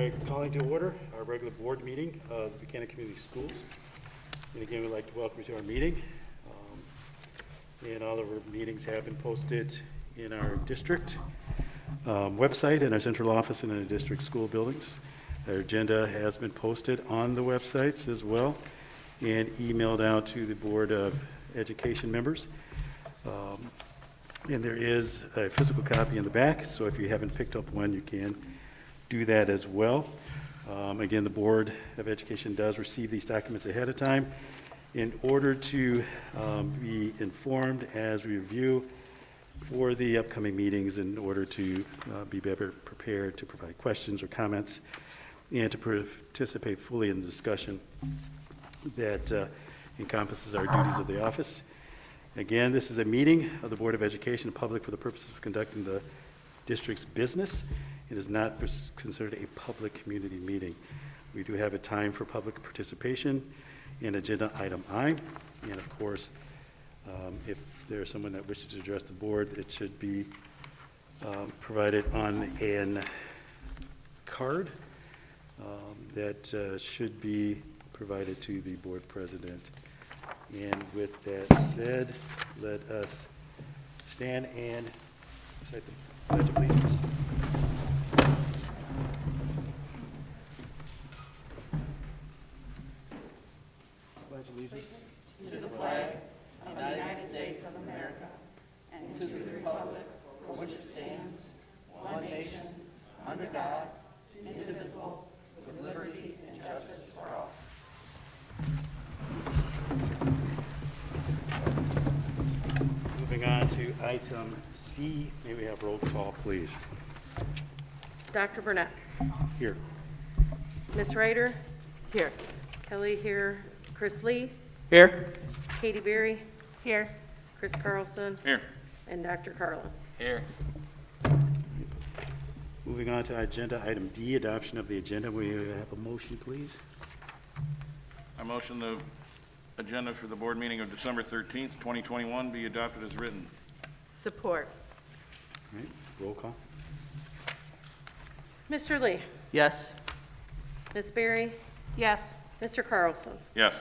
Okay, calling to order our regular board meeting of the Buchanan Community Schools. And again, we'd like to welcome you to our meeting. And all of our meetings have been posted in our district website, in our central office, and in the district school buildings. Our agenda has been posted on the websites as well and emailed out to the Board of Education members. And there is a physical copy in the back, so if you haven't picked up one, you can do that as well. Again, the Board of Education does receive these documents ahead of time in order to be informed as we review for the upcoming meetings, in order to be better prepared to provide questions or comments and to participate fully in the discussion that encompasses our duties of the office. Again, this is a meeting of the Board of Education in public for the purposes of conducting the district's business. It is not considered a public community meeting. We do have a time for public participation in agenda item I. And of course, if there's someone that wishes to address the board, it should be provided on an card that should be provided to the board president. And with that said, let us stand and recite the Pledge of Allegiance. Pledge allegiance to the flag of the United States of America and to the republic for which it stands, one nation, under God, indivisible, with liberty and justice for all. Moving on to item C, may we have roll call, please? Dr. Burnett. Here. Ms. Ryder. Here. Kelly here. Chris Lee. Here. Katie Berry. Here. Chris Carlson. Here. And Dr. Carlin. Here. Moving on to agenda item D, adoption of the agenda. We have a motion, please. I motion the agenda for the board meeting of December 13th, 2021 be adopted as written. Support. All right, roll call. Mr. Lee. Yes. Ms. Berry. Yes. Mr. Carlson. Yes.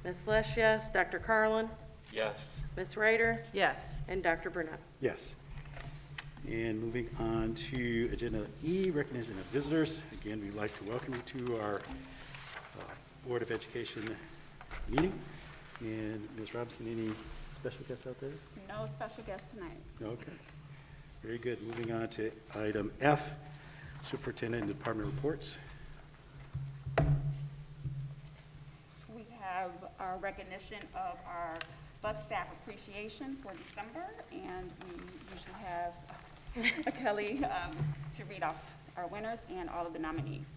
Ms. Lesh, yes. Dr. Carlin. Yes. Ms. Ryder. Yes. And Dr. Burnett. Yes. And moving on to agenda E, recognition of visitors. Again, we'd like to welcome you to our Board of Education meeting. And Ms. Robinson, any special guests out there? No special guests tonight. Okay, very good. Moving on to item F, Superintendent and Department reports. We have our recognition of our Buck Staff Appreciation for December, and we usually have Kelly to read off our winners and all of the nominees.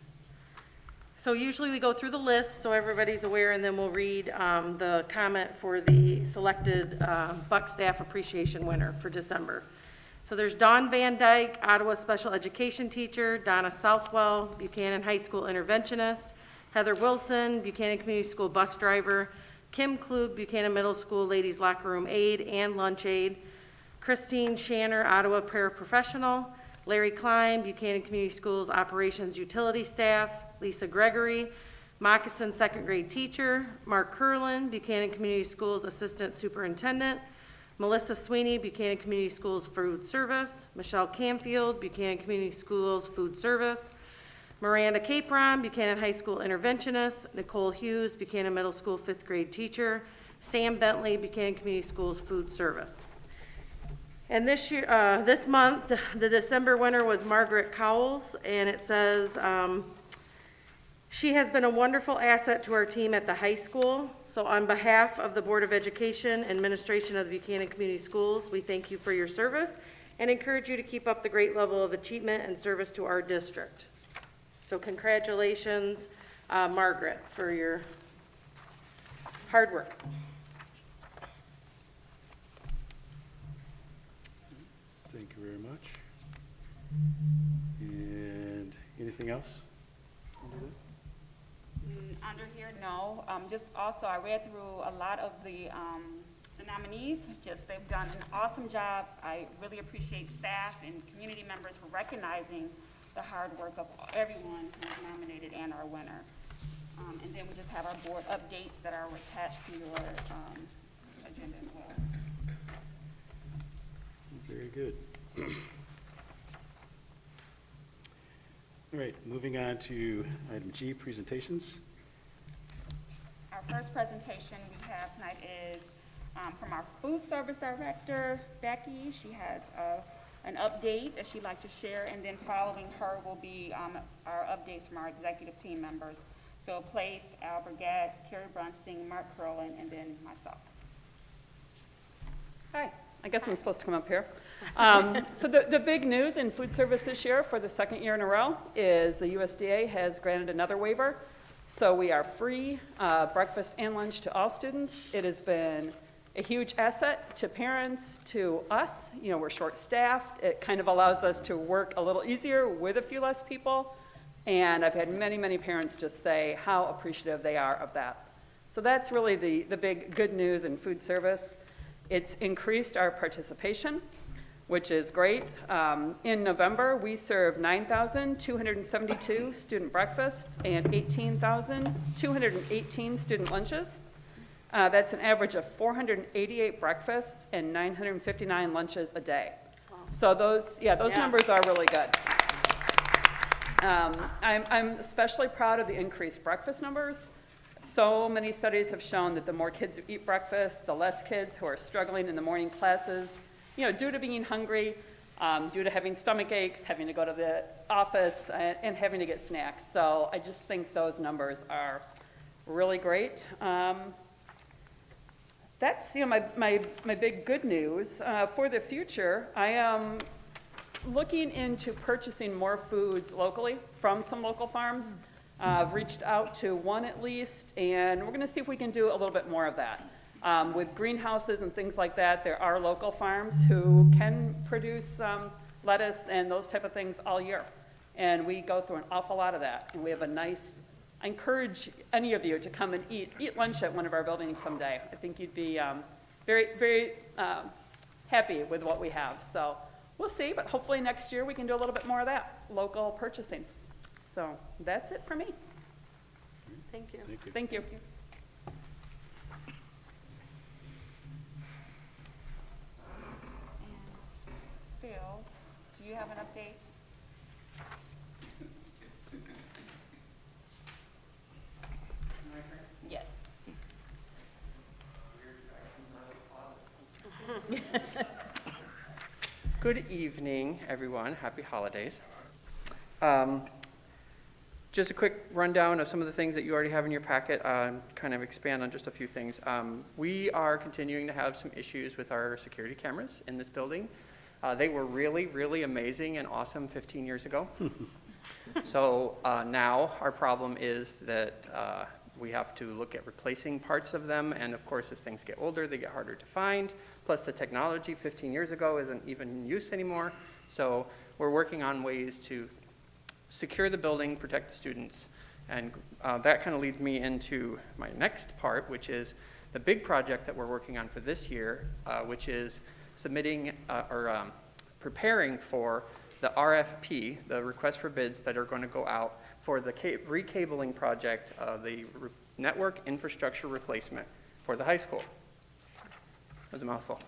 So usually we go through the list so everybody's aware, and then we'll read the comment for the selected Buck Staff Appreciation winner for December. So there's Dawn Van Dyke, Ottawa Special Education Teacher, Donna Southwell, Buchanan High School Interventionist, Heather Wilson, Buchanan Community School Bus Driver, Kim Klug, Buchanan Middle School Ladies Locker Room Aide and Lunch Aide, Christine Shanner, Ottawa Paraprofessional, Larry Klein, Buchanan Community Schools Operations Utility Staff, Lisa Gregory, Moccasin second grade teacher, Mark Curlin, Buchanan Community Schools Assistant Superintendent, Melissa Sweeney, Buchanan Community Schools Food Service, Michelle Camfield, Buchanan Community Schools Food Service, Miranda Capron, Buchanan High School Interventionist, Nicole Hughes, Buchanan Middle School fifth grade teacher, Sam Bentley, Buchanan Community Schools Food Service. And this year, this month, the December winner was Margaret Cowles, and it says, she has been a wonderful asset to our team at the high school. So on behalf of the Board of Education and administration of the Buchanan Community Schools, we thank you for your service and encourage you to keep up the great level of achievement and service to our district. So congratulations, Margaret, for your hard work. Thank you very much. And anything else? Under here, no. Just also, I read through a lot of the nominees. Just they've done an awesome job. I really appreciate staff and community members for recognizing the hard work of everyone who was nominated and our winner. And then we just have our board updates that are attached to your agenda as well. Very good. All right, moving on to item G, presentations. Our first presentation we have tonight is from our food service director, Becky. She has an update that she'd like to share, and then following her will be our updates from our executive team members, Phil Place, Al Brigette, Carrie Brunsting, Mark Curlin, and then myself. Hi, I guess I'm supposed to come up here. So the big news in food service this year for the second year in a row is the USDA has granted another waiver. So we are free breakfast and lunch to all students. It has been a huge asset to parents, to us. You know, we're short-staffed. It kind of allows us to work a little easier with a few less people. And I've had many, many parents just say how appreciative they are of that. So that's really the big good news in food service. It's increased our participation, which is great. In November, we served 9,272 student breakfasts and 18,218 student lunches. That's an average of 488 breakfasts and 959 lunches a day. So those numbers are really good. I'm especially proud of the increased breakfast numbers. So many studies have shown that the more kids who eat breakfast, the less kids who are struggling in the morning classes, you know, due to being hungry, due to having stomach aches, having to go to the office, and having to get snacks. So I just think those numbers are really great. That's, you know, my big good news. For the future, I am looking into purchasing more foods locally from some local farms. I've reached out to one at least, and we're going to see if we can do a little bit more of that. With greenhouses and things like that, there are local farms who can produce lettuce and those type of things all year. And we go through an awful lot of that. And we have a nice, I encourage any of you to come and eat lunch at one of our buildings someday. I think you'd be very, very happy with what we have. So we'll see, but hopefully next year we can do a little bit more of that, local purchasing. So that's it for me. Thank you. Thank you. Thank you. And Phil, do you have an update? Yes. Good evening, everyone. Happy holidays. Just a quick rundown of some of the things that you already have in your packet, kind of expand on just a few things. We are continuing to have some issues with our security cameras in this building. They were really, really amazing and awesome 15 years ago. So now our problem is that we have to look at replacing parts of them, and of course as things get older, they get harder to find. Plus the technology 15 years ago isn't even in use anymore. So we're working on ways to secure the building, protect the students, and that kind of leads me into my next part, which is the big project that we're working on for this year, which is submitting or preparing for the RFP, the request for bids that are going to go out for the recabling project of the network infrastructure replacement for the high school. That was a mouthful.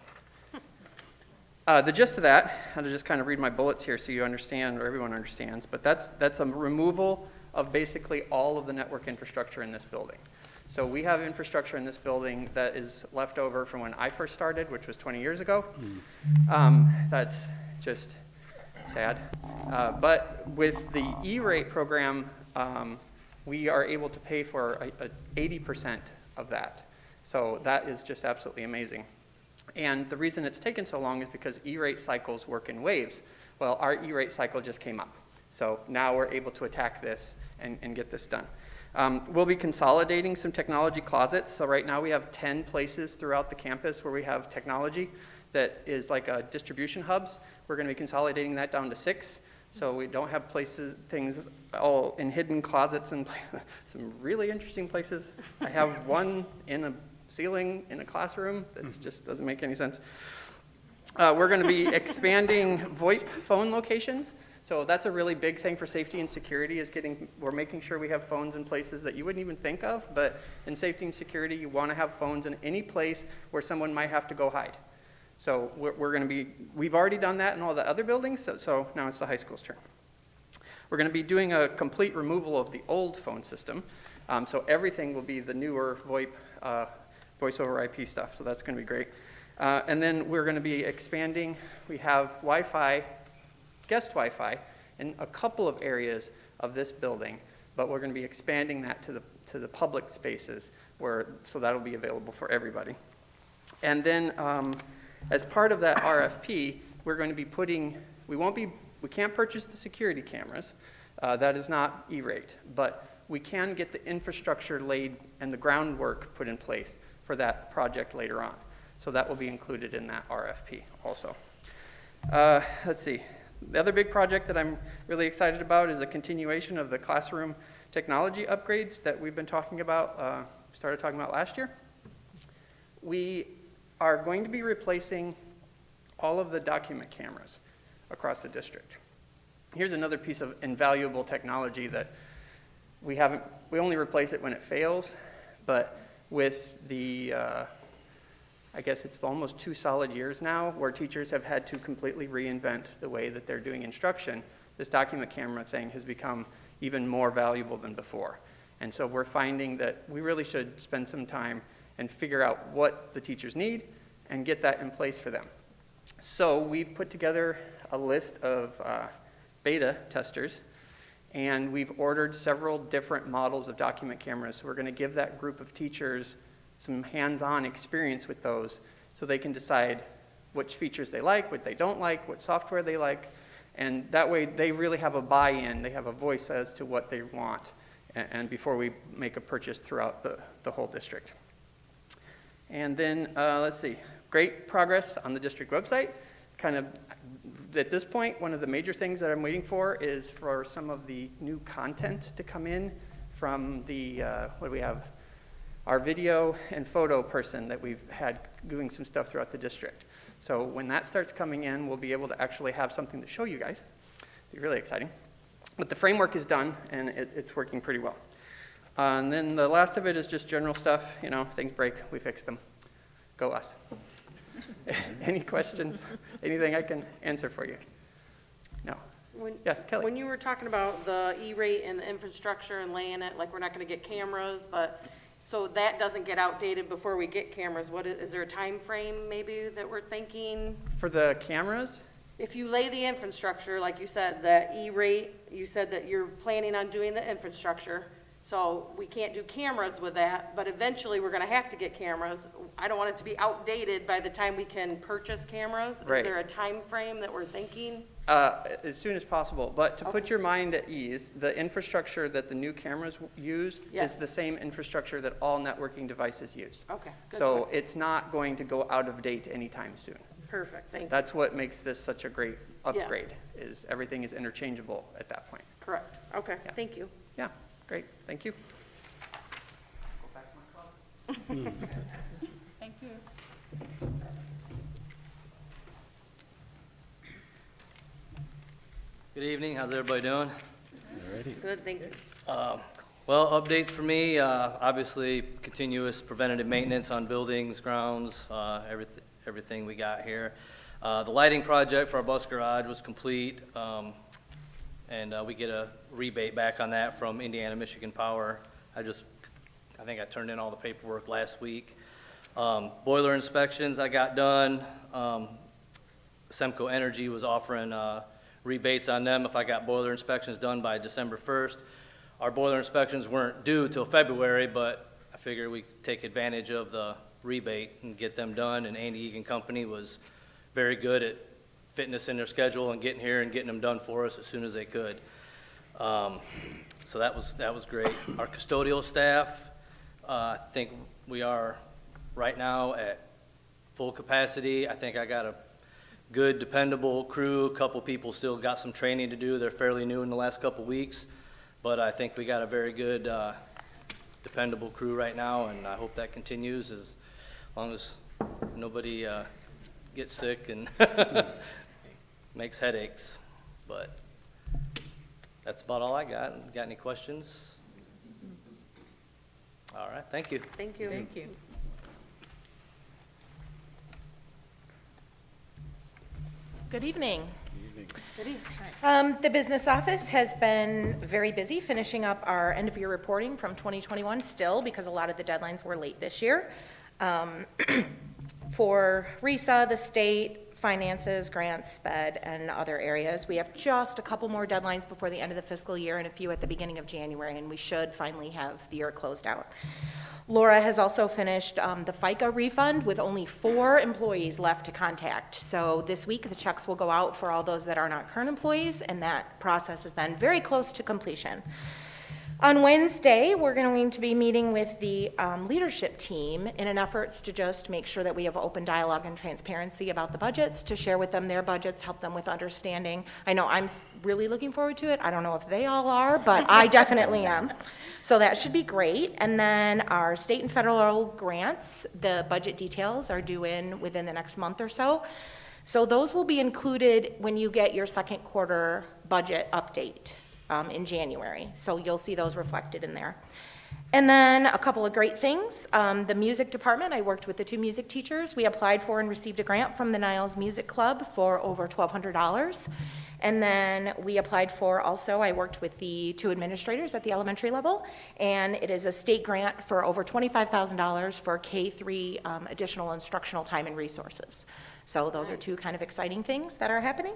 The gist of that, I'll just kind of read my bullets here so you understand, or everyone understands, but that's a removal of basically all of the network infrastructure in this building. So we have infrastructure in this building that is left over from when I first started, which was 20 years ago. That's just sad. But with the E-rate program, we are able to pay for 80% of that. So that is just absolutely amazing. And the reason it's taken so long is because E-rate cycles work in waves. Well, our E-rate cycle just came up. So now we're able to attack this and get this done. We'll be consolidating some technology closets. So right now we have 10 places throughout the campus where we have technology that is like distribution hubs. We're going to be consolidating that down to 6. So we don't have things all in hidden closets and some really interesting places. I have one in a ceiling in a classroom. That just doesn't make any sense. We're going to be expanding VoIP phone locations. So that's a really big thing for safety and security is we're making sure we have phones in places that you wouldn't even think of, but in safety and security, you want to have phones in any place where someone might have to go hide. So we've already done that in all the other buildings, so now it's the high school's turn. We're going to be doing a complete removal of the old phone system, so everything will be the newer VoIP, voice over IP stuff, so that's going to be great. And then we're going to be expanding. We have Wi-Fi, guest Wi-Fi, in a couple of areas of this building, but we're going to be expanding that to the public spaces, so that'll be available for everybody. And then as part of that RFP, we're going to be we can't purchase the security cameras. That is not E-rate, but we can get the infrastructure laid and the groundwork put in place for that project later on. So that will be included in that RFP also. Let's see. The other big project that I'm really excited about is a continuation of the classroom technology upgrades that we've been talking about, started talking about last year. We are going to be replacing all of the document cameras across the district. Here's another piece of invaluable technology that we only replace it when it fails, but with the, I guess it's almost 2 solid years now where teachers have had to completely reinvent the way that they're doing instruction, this document camera thing has become even more valuable than before. And so we're finding that we really should spend some time and figure out what the teachers need and get that in place for them. So we've put together a list of beta testers, and we've ordered several different models of document cameras. So we're going to give that group of teachers some hands-on experience with those so they can decide which features they like, what they don't like, what software they like, and that way they really have a buy-in, they have a voice as to what they want, and before we make a purchase throughout the whole district. And then, let's see, great progress on the district website. Kind of, at this point, one of the major things that I'm waiting for is for some of the new content to come in from the, what do we have? Our video and photo person that we've had doing some stuff throughout the district. So when that starts coming in, we'll be able to actually have something to show you guys. It'll be really exciting. But the framework is done, and it's working pretty well. And then the last of it is just general stuff. You know, things break, we fix them. Go us. Any questions? Anything I can answer for you? No. Yes, Kelly. When you were talking about the E-rate and the infrastructure and laying it, like we're not going to get cameras, but so that doesn't get outdated before we get cameras. Is there a time frame maybe that we're thinking? For the cameras? If you lay the infrastructure, like you said, that E-rate, you said that you're planning on doing the infrastructure. So we can't do cameras with that, but eventually we're going to have to get cameras. I don't want it to be outdated by the time we can purchase cameras. Right. Is there a time frame that we're thinking? As soon as possible. But to put your mind at ease, the infrastructure that the new cameras use Yes. is the same infrastructure that all networking devices use. Okay. Good So point. it's not going to go out of date anytime soon. Perfect, thank you. That's what makes this such a great upgrade, is everything is interchangeable at that point. Correct, okay, Yeah. thank you. Yeah, great, thank you. Thank you. Good evening, how's everybody doing? Good, thank you. Well, updates for me, obviously continuous preventative maintenance on buildings, grounds, everything we got here. The lighting project for our bus garage was complete, and we get a rebate back on that from Indiana Michigan Power. I think I turned in all the paperwork last week. Boiler inspections I got done. Semco Energy was offering rebates on them if I got boiler inspections done by December 1st. Our boiler inspections weren't due till February, but I figured we'd take advantage of the rebate and get them done, and Andy Egan Company was very good at fitting us in their schedule and getting here and getting them done for us as soon as they could. So that was great. Our custodial staff, I think we are right now at full capacity. I think I got a good, dependable crew. A couple people still got some training to do. They're fairly new in the last couple weeks, but I think we got a very good, dependable crew right now, and I hope that continues as long as nobody gets sick and makes headaches. But That's about all I got. Got any questions? All right, thank you. Thank you. Thank you. Good evening. Good evening. The business office has been very busy finishing up our end-of-year reporting from 2021 still, because a lot of the deadlines were late this year. For RESA, the state, finances, grants, SPED, and other areas, we have just a couple more deadlines before the end of the fiscal year and a few at the beginning of January, and we should finally have the year closed out. Laura has also finished the FICA refund with only 4 employees left to contact. So this week, the checks will go out for all those that are not current employees, and that process is then very close to completion. On Wednesday, we're going to be meeting with the leadership team in an effort to just make sure that we have open dialogue and transparency about the budgets, to share with them their budgets, help them with understanding. I know I'm really looking forward to it. I don't know if they all are, but I definitely am. So that should be great. And then our state and federal grants, the budget details are due in within the next month or so. So those will be included when you get your second quarter budget update in January. So you'll see those reflected in there. And then a couple of great things. The music department, I worked with the 2 music teachers. We applied for and received a grant from the Niles Music Club for over $1,200. And then we applied for also, I worked with the 2 administrators at the elementary level, and it is a state grant for over $25,000 for K-3 additional instructional time and resources. So those are 2 kind of exciting things that are happening.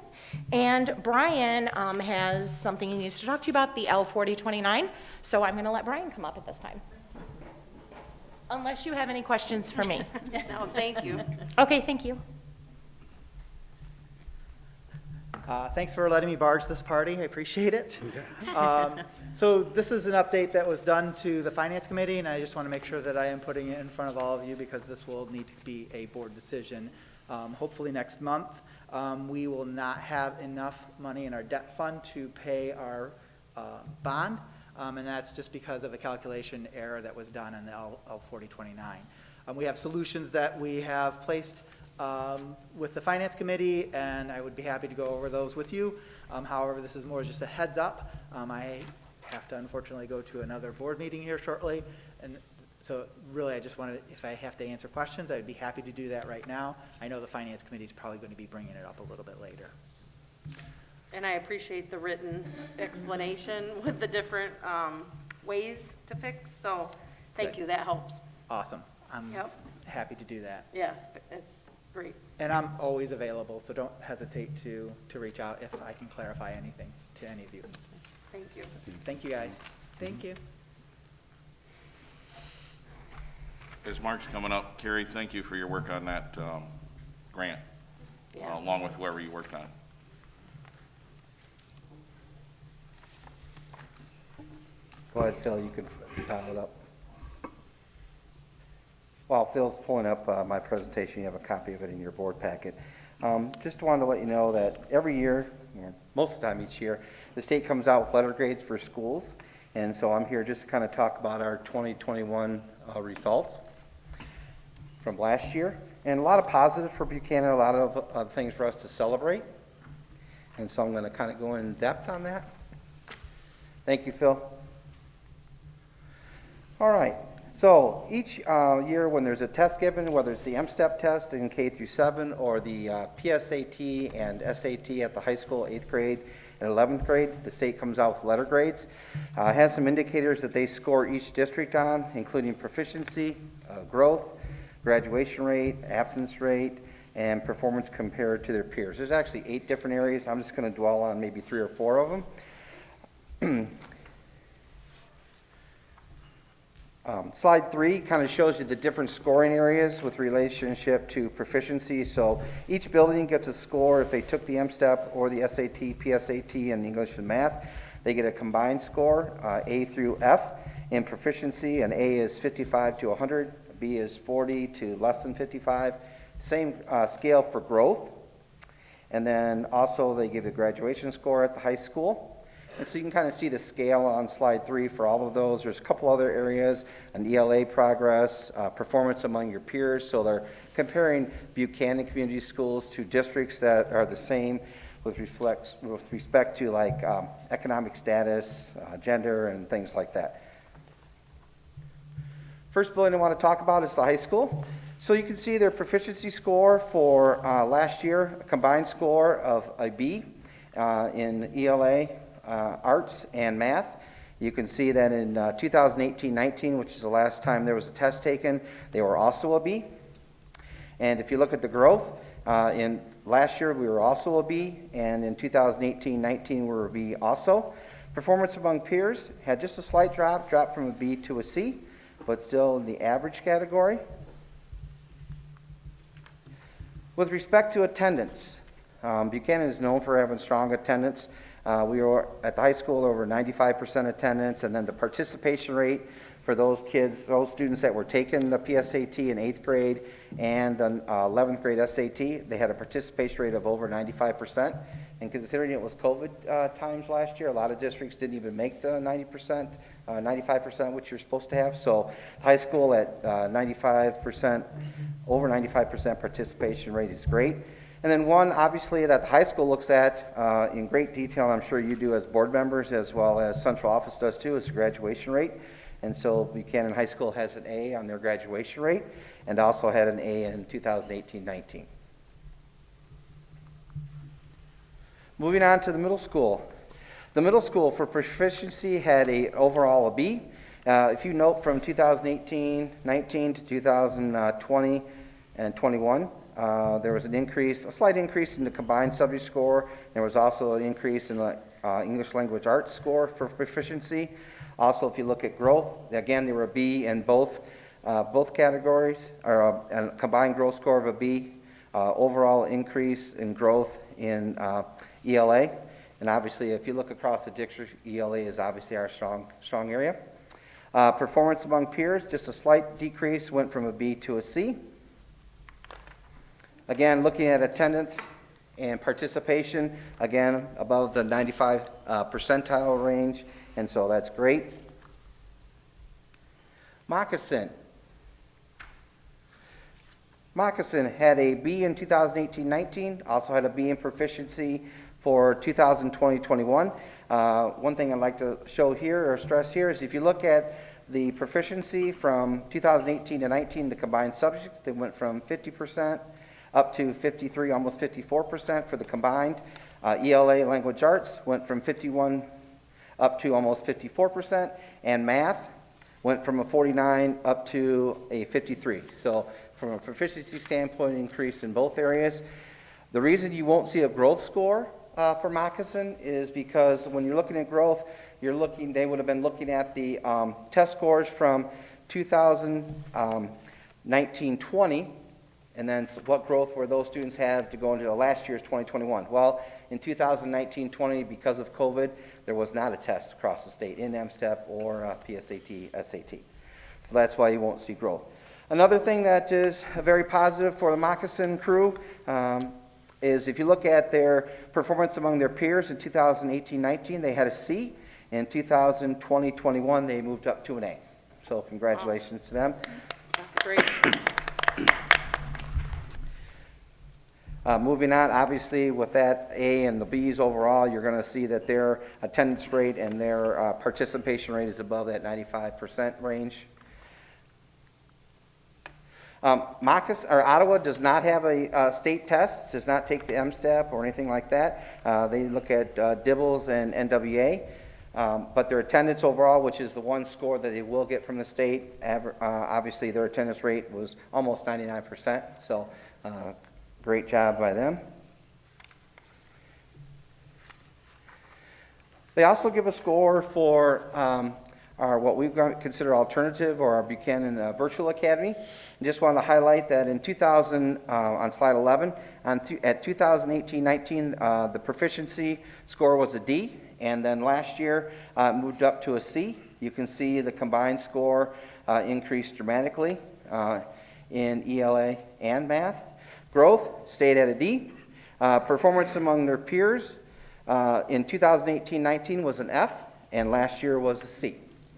And Brian has something he needs to talk to you about, the L4029. So I'm going to let Brian come up at this time. Unless you have any questions for me. No, thank you. Okay, thank you. Thanks for letting me barge this party. I appreciate it. So this is an update that was done to the Finance Committee, and I just want to make sure that I am putting it in front of all of you, because this will need to be a board decision. Hopefully next month. We will not have enough money in our debt fund to pay our bond, and that's just because of a calculation error that was done in the L4029. We have solutions that we have placed with the Finance Committee, and I would be happy to go over those with you. However, this is more just a heads up. I have to unfortunately go to another board meeting here shortly, and so really I just wanted, if I have to answer questions, I'd be happy to do that right now. I know the Finance Committee is probably going to be bringing it up a little bit later. And I appreciate the written explanation with the different ways to fix, so thank Good. you, that helps. Awesome. I'm Yep. happy to do that. Yes, it's great. And I'm always available, so don't hesitate to reach out if I can clarify anything to any of you. Thank you. Thank you, guys. Thank you. As Mark's coming up, Carrie, thank you for your work on that grant, Yeah. along with whoever you worked on. Go ahead, Phil, you can dial it up. While Phil's pulling up my presentation, you have a copy of it in your board packet. Just wanted to let you know that every year, or most of the time each year, the state comes out with letter grades for schools. And so I'm here just to kind of talk about our 2021 results from last year. And a lot of positive for Buchanan, a lot of things for us to celebrate. And so I'm going to kind of go in depth on that. Thank you, Phil. All right, so each year when there's a test given, whether it's the M-STEP test in K through 7 or the PSAT and SAT at the high school, 8th grade and 11th grade, the state comes out with letter grades. It has some indicators that they score each district on, including proficiency, growth, graduation rate, absence rate, and performance compared to their peers. There's actually 8 different areas. I'm just going to dwell on maybe 3 or 4 of them. Slide 3 kind of shows you the different scoring areas with relationship to proficiency. So each building gets a score if they took the M-STEP or the SAT, PSAT, and English and Math. They get a combined score, A through F, in proficiency, and A is 55 to 100, B is 40 to less than 55. Same scale for growth. And then also they give a graduation score at the high school. And so you can kind of see the scale on slide 3 for all of those. There's a couple other areas, an ELA progress, performance among your peers. So they're comparing Buchanan Community Schools to districts that are the same with respect to like economic status, gender, and things like that. First building I want to talk about is the high school. So you can see their proficiency score for last year, a combined score of a B in ELA, arts, and math. You can see that in 2018-19, which is the last time there was a test taken, they were also a B. And if you look at the growth, in last year we were also a B, and in 2018-19 we were a B also. Performance among peers had just a slight drop from a B to a C, but still in the average category. With respect to attendance, Buchanan is known for having strong attendance. We were at the high school over 95% attendance, and then the participation rate for those kids, those students that were taking the PSAT in 8th grade and the 11th grade SAT, they had a participation rate of over 95%. And considering it was COVID times last year, a lot of districts didn't even make the 90%, 95%, which you're supposed to have. So high school at 95%, over 95% participation rate is great. And then one, obviously, that the high school looks at in great detail, I'm sure you do as board members, as well as central office does too, is the graduation rate. And so Buchanan High School has an A on their graduation rate, and also had an A in 2018-19. Moving on to the middle school. The middle school for proficiency had overall a B. If you note from 2018-19 to 2020 and 21, there was a slight increase in the combined subject score. There was also an increase in the English language arts score for proficiency. Also, if you look at growth, again, they were a B in both categories, or a combined growth score of a B. Overall increase in growth in ELA. And obviously, if you look across the district, ELA is obviously our strong area. Performance among peers, just a slight decrease, went from a B to a C. Again, looking at attendance and participation, again, above the 95 percentile range, and so that's great. Moccasin. Moccasin had a B in 2018-19, also had a B in proficiency for 2020-21. One thing I'd like to show here or stress here is if you look at the proficiency from 2018 to 19, the combined subjects, they went from 50% up to 53, almost 54% for the combined. ELA language arts went from 51 up to almost 54%, and math went from a 49 up to a 53. So from a proficiency standpoint, increase in both areas. The reason you won't see a growth score for Moccasin is because when you're looking at growth, they would have been looking at the test scores from 2019-20, and then what growth were those students have to go into last year's 2021. Well, in 2019-20, because of COVID, there was not a test across the state in MSTEP or PSAT, SAT. So that's why you won't see growth. Another thing that is very positive for the Moccasin crew is if you look at their performance among their peers in 2018-19, they had a C. In 2020-21, they moved up to an A. So congratulations to them. That's great. Moving on, obviously, with that A and the Bs overall, you're going to see that their attendance rate and their participation rate is above that 95% range. Ottawa does not have a state test, does not take the MSTEP or anything like that. They look at DIBELS and NWA, but their attendance overall, which is the one score that they will get from the state, obviously their attendance rate was almost 99%, so great job by them. They also give a score for our what we consider alternative or our Buchanan Virtual Academy. I just want to highlight that in 2000, on slide 11, at 2018-19, the proficiency score was a D, and then last year moved up to a C. You can see the combined score increased dramatically in ELA and math. Growth stayed at a D. Performance among their peers in 2018-19 was an F, and last year was a C.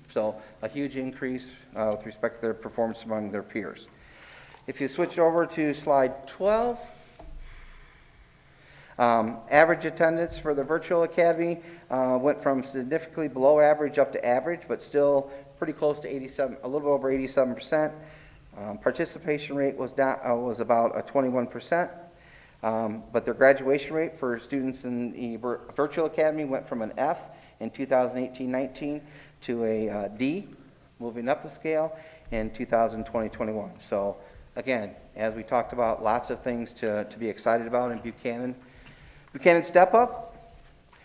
So a huge increase with respect to their performance among their peers. If you switch over to slide 12, Average attendance for the virtual academy went from significantly below average up to average, but still pretty close to 87, a little over 87%. Participation rate was about 21%. But their graduation rate for students in the virtual academy went from an F in 2018-19 to a D, moving up the scale in 2020-21. So again, as we talked about, lots of things to be excited about in Buchanan. Buchanan Step Up,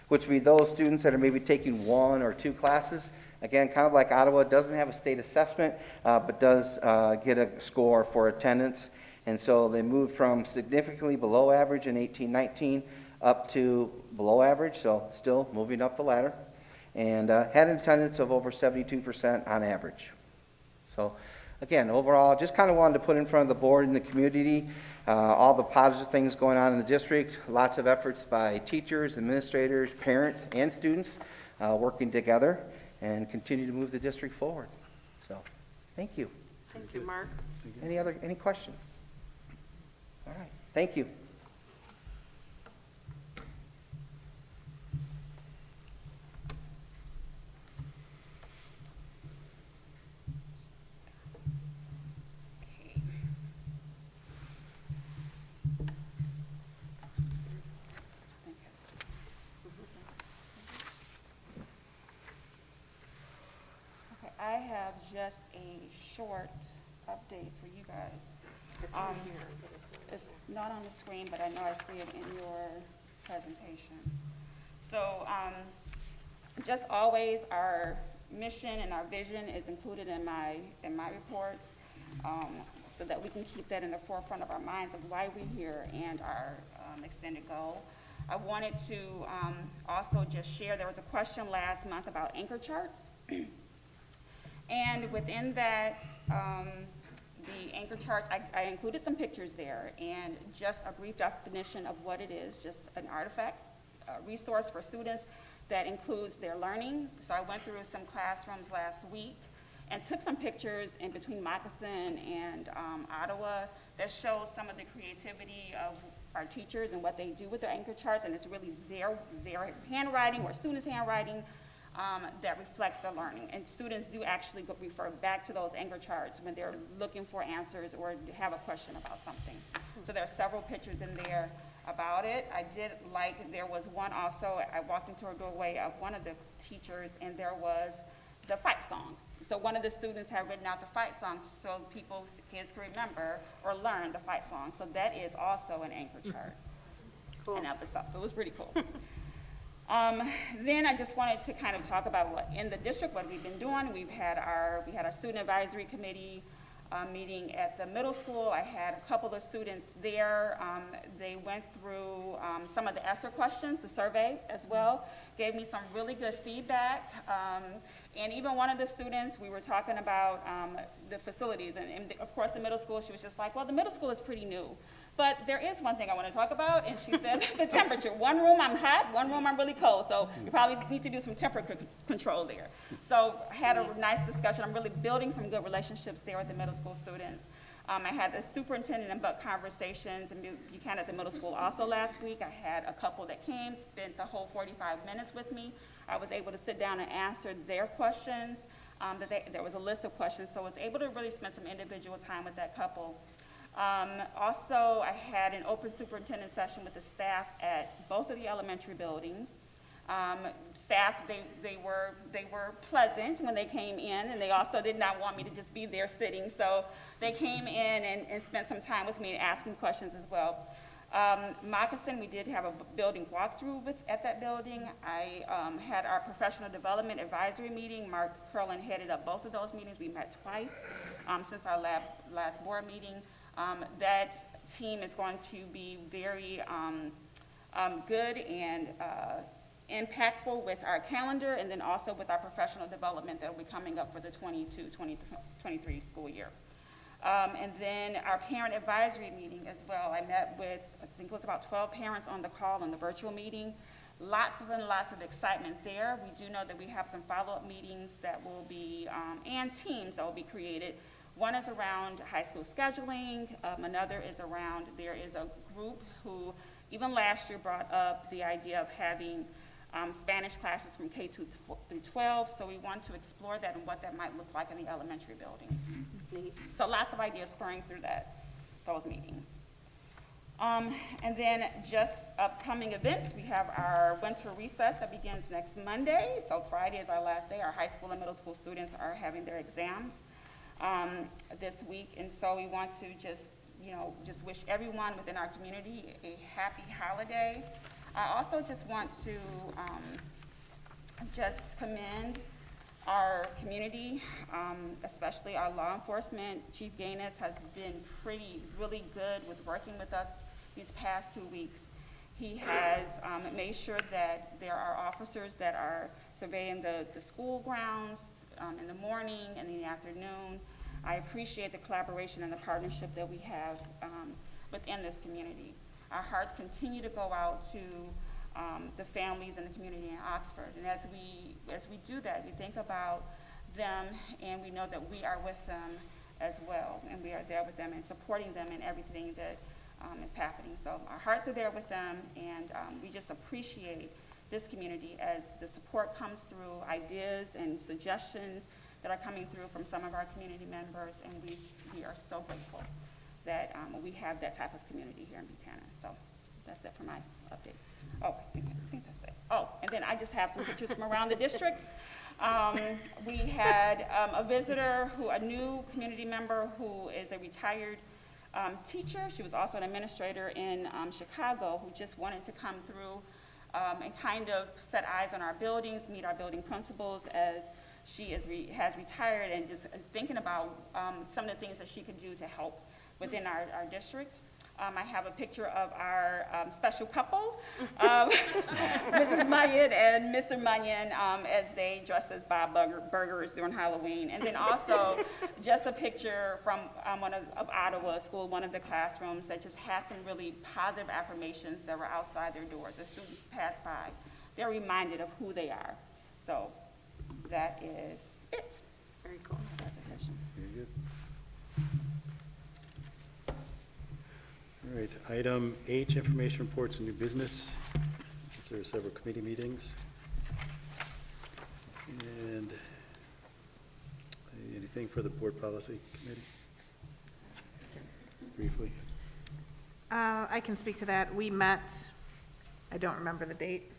which would be those students that are maybe taking 1 or 2 classes. Again, kind of like Ottawa, doesn't have a state assessment, but does get a score for attendance. And so they moved from significantly below average in 18-19 up to below average, so still moving up the ladder, and had an attendance of over 72% on average. So again, overall, just kind of wanted to put in front of the board and the community all the positive things going on in the district, lots of efforts by teachers, administrators, parents, and students working together and continue to move the district forward. So, thank you. Thank you, Mark. Any questions? All right, thank you. I have just a short update for you guys. It's not on the screen, but I know I see it in your presentation. So just always, our mission and our vision is included in my reports, so that we can keep that in the forefront of our minds of why we're here and our extended goal. I wanted to also just share, there was a question last month about anchor charts. And within that, the anchor charts, I included some pictures there and just a brief definition of what it is, just an artifact, a resource for students that includes their learning. So I went through some classrooms last week and took some pictures in between Moccasin and Ottawa that shows some of the creativity of our teachers and what they do with their anchor charts, and it's really their handwriting or students' handwriting that reflects their learning. And students do actually refer back to those anchor charts when they're looking for answers or have a question about something. So there are several pictures in there about it. I did like, there was one also, I walked into a doorway of one of the teachers, and there was the fight song. So one of the students had written out the fight song so kids can remember or learn the fight song. So that is also an anchor chart. Cool. An episode. So it was pretty cool. Then I just wanted to kind of talk about what in the district, what we've been doing. We had our student advisory committee meeting at the middle school. I had a couple of students there. They went through some of the ESSER questions, the survey as well, gave me some really good feedback. And even one of the students, we were talking about the facilities. And of course, the middle school, she was just like, well, the middle school is pretty new. But there is one thing I want to talk about, and she said the temperature. One room I'm hot, one room I'm really cold, so you probably need to do some temperature control there. So I had a nice discussion. I'm really building some good relationships there with the middle school students. I had the superintendent and buck conversations in Buchanan at the middle school also last week. I had a couple that came, spent the whole 45 minutes with me. I was able to sit down and answer their questions. There was a list of questions, so I was able to really spend some individual time with that couple. Also, I had an open superintendent session with the staff at both of the elementary buildings. Staff, they were pleasant when they came in, and they also did not want me to just be there sitting. So they came in and spent some time with me asking questions as well. Moccasin, we did have a building walkthrough at that building. I had our professional development advisory meeting. Mark Curlin headed up both of those meetings. We met twice since our last board meeting. That team is going to be very good and impactful with our calendar, and then also with our professional development that will be coming up for the 22-23 school year. And then our parent advisory meeting as well. I met with, I think it was about 12 parents on the call on the virtual meeting. Lots of excitement there. We do know that we have some follow-up meetings that will be, and teams that will be created. One is around high school scheduling. Another is around, there is a group who even last year brought up the idea of having Spanish classes from K through 12, so we want to explore that and what that might look like in the elementary buildings. So lots of ideas spurring through those meetings. And then just upcoming events, we have our winter recess that begins next Monday. So Friday is our last day. Our high school and middle school students are having their exams this week. And so we want to just wish everyone within our community a happy holiday. I also just want to just commend our community, especially our law enforcement. Chief Gaines has been really good with working with us these past 2 weeks. He has made sure that there are officers that are surveying the school grounds in the morning and in the afternoon. I appreciate the collaboration and the partnership that we have within this community. Our hearts continue to go out to the families and the community in Oxford. And as we do that, we think about them and we know that we are with them as well. And we are there with them and supporting them in everything that is happening. So our hearts are there with them, and we just appreciate this community as the support comes through, ideas and suggestions that are coming through from some of our community members, and we are so grateful that we have that type of community here in Buchanan. So that's it for my updates. Oh, I think that's it. Oh, and then I just have some pictures from around the district. We had a visitor, a new community member who is a retired teacher. She was also an administrator in Chicago, who just wanted to come through and kind of set eyes on our buildings, meet our building principals as she has retired, and just thinking about some of the things that she could do to help within our district. I have a picture of our special couple, Mrs. Munyon and Mr. Munyon, as they dressed as Bob Burgers during Halloween. And then also just a picture from one of Ottawa School, one of the classrooms that just had some really positive affirmations that were outside their doors. As students pass by, they're reminded of who they are. So that is it. Very cool. Presentation. Very good. All right, item H, information reports and new business. There are several committee meetings. And anything for the board policy committee? Briefly. I can speak to that. We met, I don't remember the date.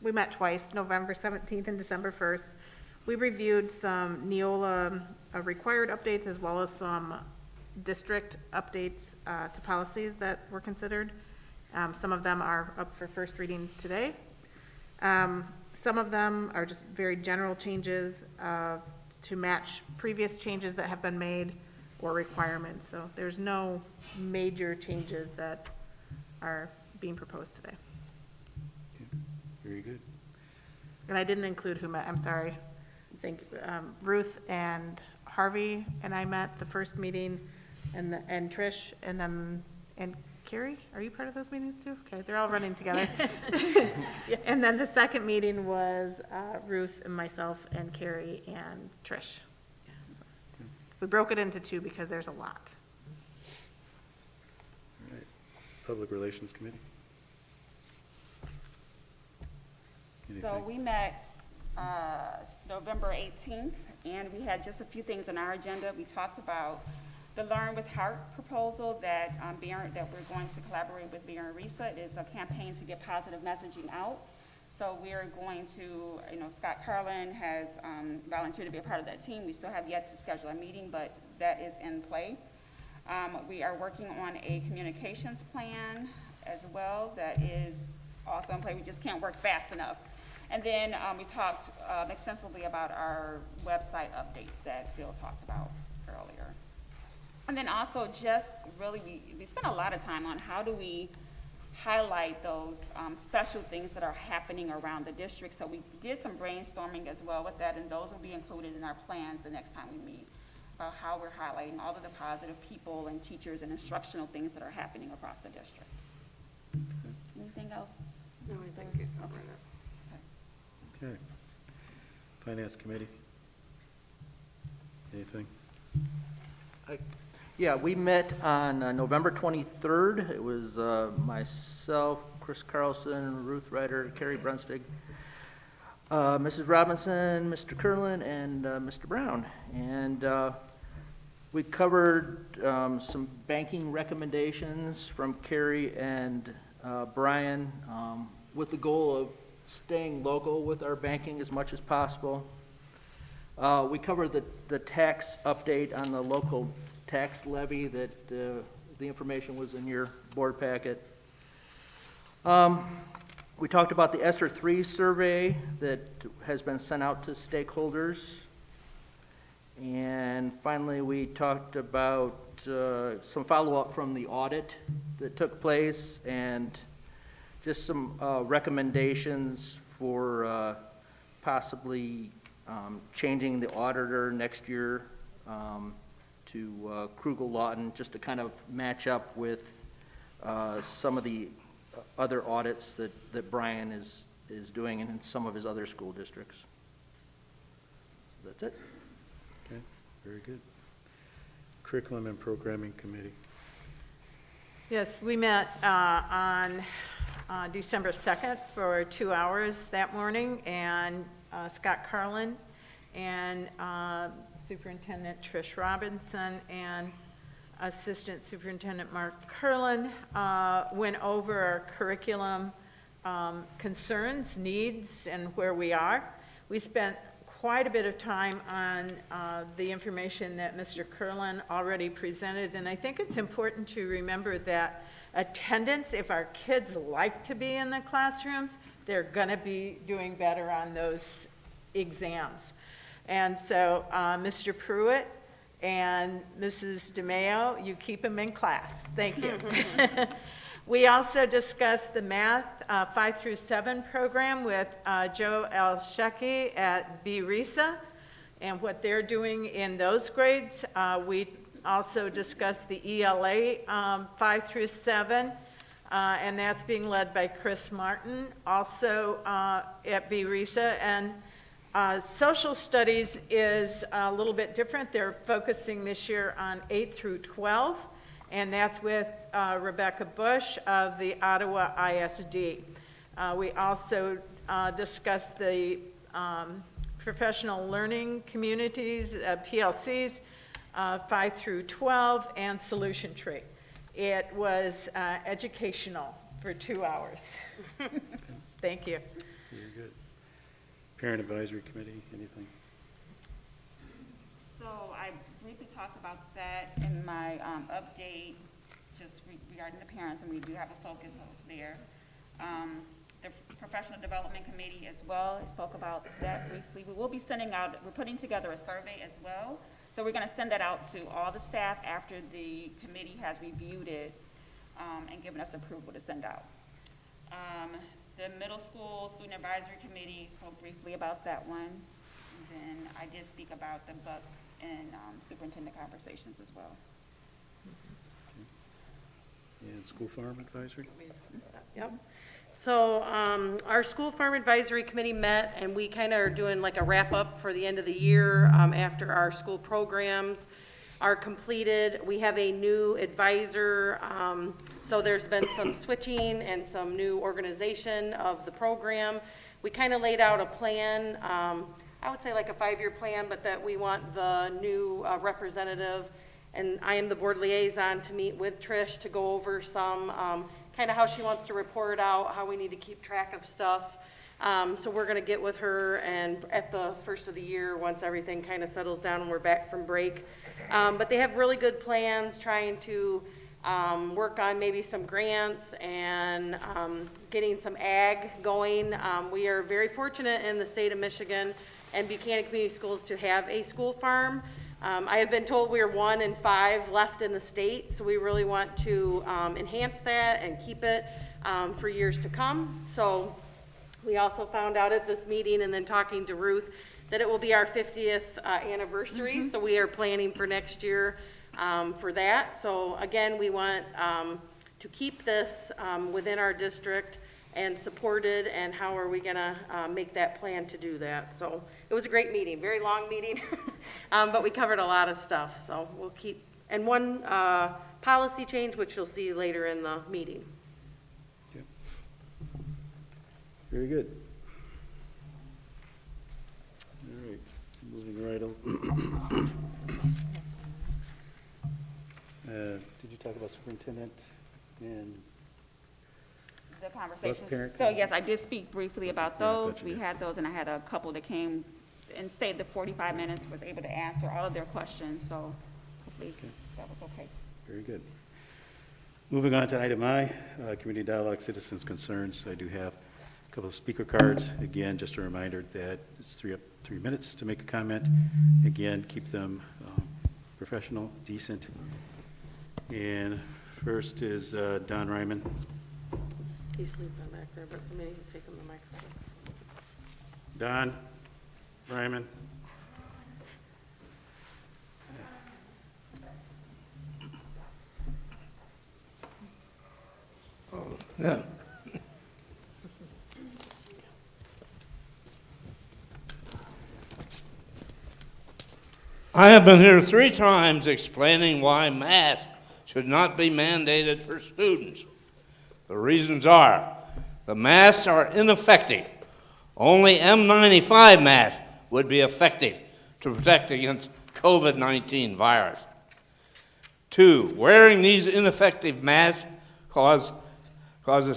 We met twice, November 17th and December 1st. We reviewed some Neola required updates as well as some district updates to policies that were considered. Some of them are up for first reading today. Some of them are just very general changes to match previous changes that have been made or requirements. So there's no major changes that are being proposed today. Okay, very good. And I didn't include who met, I'm sorry. I think Ruth and Harvey and I met the first meeting, and Trish, and Carrie, are you part of those meetings too? Okay, they're all running together. And then the second meeting was Ruth and myself and Carrie and Trish. We broke it into two because there's a lot. All right, Public Relations Committee. So Anything? we met November 18th, and we had just a few things on our agenda. We talked about the Learn with Heart proposal that we're going to collaborate with Beer and Risa. It is a campaign to get positive messaging out. So we're going to, Scott Carlin has volunteered to be a part of that team. We still have yet to schedule a meeting, but that is in play. We are working on a communications plan as well that is also in play. We just can't work fast enough. And then we talked extensively about our website updates that Phil talked about earlier. And then also just really, we spent a lot of time on how do we highlight those special things that are happening around the district. So we did some brainstorming as well with that, and those will be included in our plans the next time we meet, about how we're highlighting all of the positive people and teachers and instructional things that are happening across the district. Anything else? No, I think you covered it. Okay. Finance Committee. Anything? Yeah, we met on November 23rd. It was myself, Chris Carlson, Ruth Ryder, Carrie Brunstig, Mrs. Robinson, Mr. Kerlin, and Mr. Brown. And we covered some banking recommendations from Carrie and Brian with the goal of staying local with our banking as much as possible. We covered the tax update on the local tax levy that the information was in your board packet. We talked about the ESSER 3 survey that has been sent out to stakeholders. And finally, we talked about some follow-up from the audit that took place and just some recommendations for possibly changing the auditor next year to Krugel Lawton, just to kind of match up with some of the other audits that Brian is doing in some of his other school districts. So that's it. Okay, very good. Curriculum and Programming Committee. Yes, we met on December 2nd for 2 hours that morning, and Scott Carlin and Superintendent Trish Robinson and Assistant Superintendent Mark Kerlin went over our curriculum concerns, needs, and where we are. We spent quite a bit of time on the information that Mr. Kerlin already presented, and I think it's important to remember that attendance, if our kids like to be in the classrooms, they're going to be doing better on those exams. And so Mr. Pruitt and Mrs. DeMayo, you keep them in class. Thank you. We also discussed the math 5 through 7 program with Joe Elsheki at BRISA and what they're doing in those grades. We also discussed the ELA 5 through 7, and that's being led by Chris Martin, also at BRISA. And social studies is a little bit different. They're focusing this year on 8 through 12, and that's with Rebecca Bush of the Ottawa ISD. We also discussed the professional learning communities, PLCs, 5 through 12, and solution tree. It was educational for 2 hours. Thank you. Very good. Parent Advisory Committee, anything? So I briefly talked about that in my update, just regarding the parents, and we do have a focus there. The Professional Development Committee as well, I spoke about that briefly. We will be sending out, we're putting together a survey as well. So we're going to send that out to all the staff after the committee has reviewed it and given us approval to send out. The Middle School Student Advisory Committee spoke briefly about that one. And then I did speak about the BUC and superintendent conversations as well. And School Farm Advisory? Yep. So our School Farm Advisory Committee met, and we kind of are doing like a wrap-up for the end of the year after our school programs are completed. We have a new advisor, so there's been some switching and some new organization of the program. We kind of laid out a plan, I would say like a 5-year plan, but that we want the new representative, and I am the board liaison, to meet with Trish to go over some kind of how she wants to report out, how we need to keep track of stuff. So we're going to get with her and at the first of the year, once everything kind of settles down and we're back from break. But they have really good plans, trying to work on maybe some grants and getting some ag going. We are very fortunate in the state of Michigan and Buchanan Community Schools to have a school farm. I have been told we are 1 in 5 left in the state, so we really want to enhance that and keep it for years to come. So we also found out at this meeting and then talking to Ruth that it will be our 50th anniversary, so we are planning for next year for that. So again, we want to keep this within our district and supported, and how are we gonna make that plan to do that. So it was a great meeting, very long meeting, but we covered a lot of stuff, so we'll keep And one policy change, which you'll see later in the meeting. Okay. Very good. All right, moving right on. Did you talk about superintendent and? The conversations. parent So yes, I did speak briefly about Yeah, I thought those. you We did. had those, and I had a couple that came and stayed the 45 minutes, was able to answer all of their questions, so hopefully that was okay. Very good. Moving on to item I, Community Dialogue, Citizens' Concerns. I do have a couple of speaker cards. Again, just a reminder that it's 3 minutes to make a comment. Again, keep them professional, decent. And first is Don Ryman. He's sleeping back there, but somebody needs to take him the microphone. Don Ryman. Yeah. I have been here 3 times explaining why masks should not be mandated for students. The reasons are, the masks are ineffective. Only N95 masks would be effective to protect against COVID-19 virus. 2, wearing these ineffective masks causes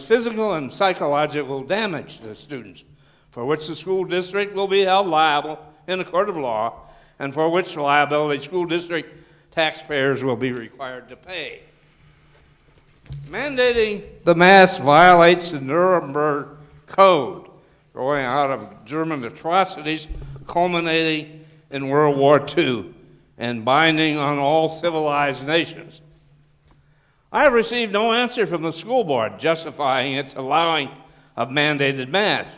physical and psychological damage to the students, for which the school district will be held liable in a court of law, and for which liability school district taxpayers will be required to pay. Mandating the mask violates the Nuremberg Code, growing out of German atrocities culminating in World War II and binding on all civilized nations. I have received no answer from the school board justifying its allowing of mandated masks.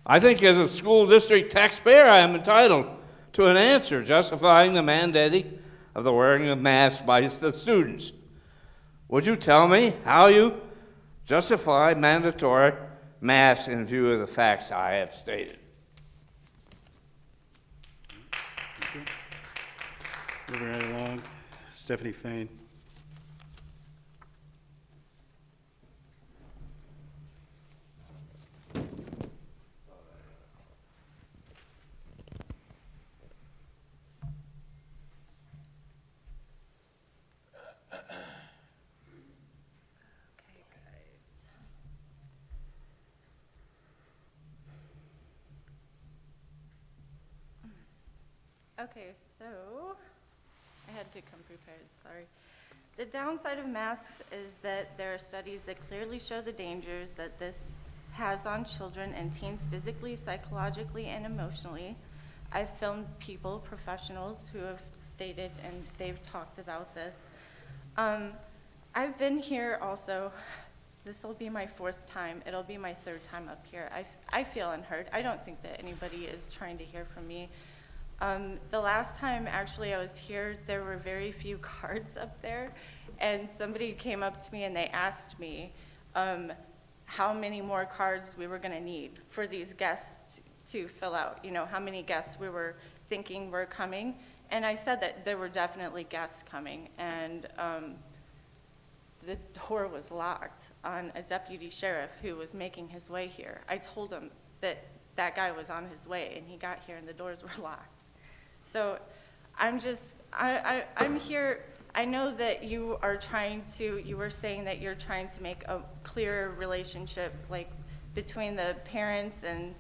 I think as a school district taxpayer, I am entitled to an answer justifying the mandating of the wearing of masks by the students. Would you tell me how you justify mandatory masks in view of the facts I have stated? Moving right along, Stephanie Fain. Okay, so I had to come prepared, sorry. The downside of masks is that there are studies that clearly show the dangers that this has on children and teens physically, psychologically, and emotionally. I've filmed people, professionals, who have stated and they've talked about this. I've been here also, this will be my 4th time, it'll be my 3rd time up here. I feel unheard. I don't think that anybody is trying to hear from me. The last time actually I was here, there were very few cards up there, and somebody came up to me and they asked me how many more cards we were going to need for these guests to fill out, you know, how many guests we were thinking were coming. And I said that there were definitely guests coming, and the door was locked on a deputy sheriff who was making his way here. I told him that that guy was on his way, and he got here and the doors were locked. So I'm here, I know that you are trying to, you were saying that you're trying to make a clearer relationship, like, between the parents and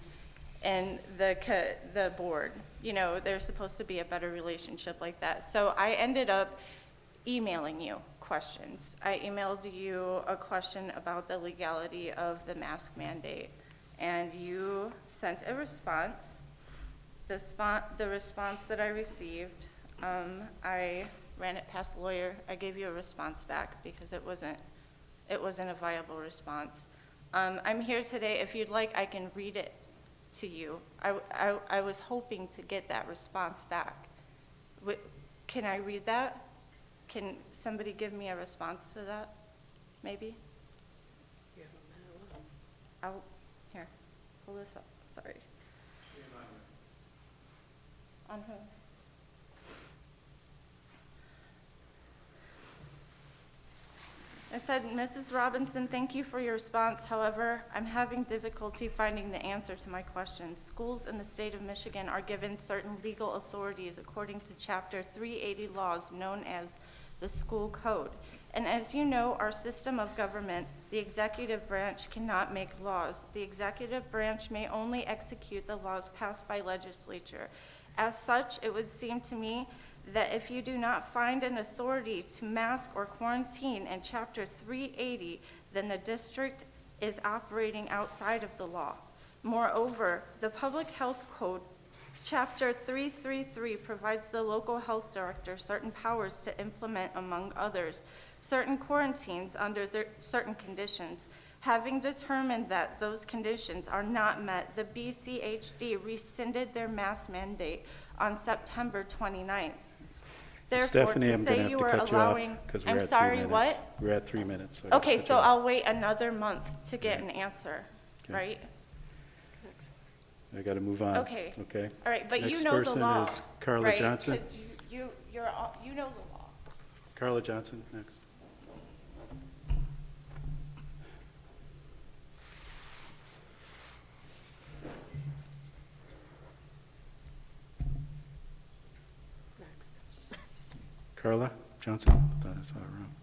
the board. You know, there's supposed to be a better relationship like that. So I ended up emailing you questions. I emailed you a question about the legality of the mask mandate, and you sent a response. The response that I received, I ran it past the lawyer. I gave you a response back because it wasn't a viable response. I'm here today. If you'd like, I can read it to you. I was hoping to get that response back. Can I read that? Can somebody give me a response to that, maybe? Here, pull this up, sorry. On who? said, Mrs. Robinson, thank you for your response. However, I'm having difficulty finding the answer to my question. Schools in the state of Michigan are given certain legal authorities according to Chapter 380 laws known as the School Code. And as you know, our system of government, the executive branch cannot make laws. The executive branch may only execute the laws passed by legislature. As such, it would seem to me that if you do not find an authority to mask or quarantine in Chapter 380, then the district is operating outside of the law. Moreover, the Public Health Code, Chapter 333, provides the local health director certain powers to implement, among others, certain quarantines under certain conditions. Having determined that those conditions are not met, the BCHD rescinded their mask mandate on September 29th. Therefore, Stephanie, to I'm going to say have you to are cut you off allowing, because we're I'm at 3 sorry, minutes. what? We're at 3 minutes. So I gotta Okay, cut so you off. I'll wait another month to get an answer, Okay. right? I got to move on. Okay. Okay? All right, but you Next know the person law, is Carla right? Johnson. 'Cause you know the law. Carla Johnson, next. Carla Johnson? I thought I saw it wrong.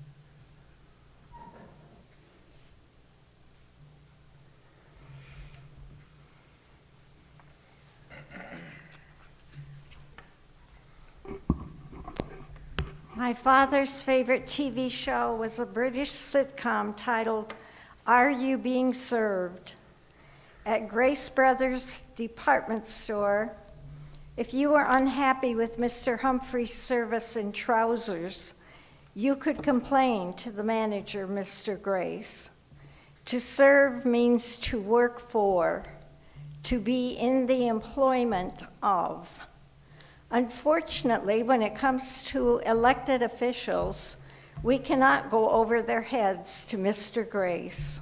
My father's favorite TV show was a British sitcom titled Are You Being Served? At Grace Brothers Department Store, if you were unhappy with Mr. Humphrey's service in trousers, you could complain to the manager, Mr. Grace. To serve means to work for, to be in the employment of. Unfortunately, when it comes to elected officials, we cannot go over their heads to Mr. Grace.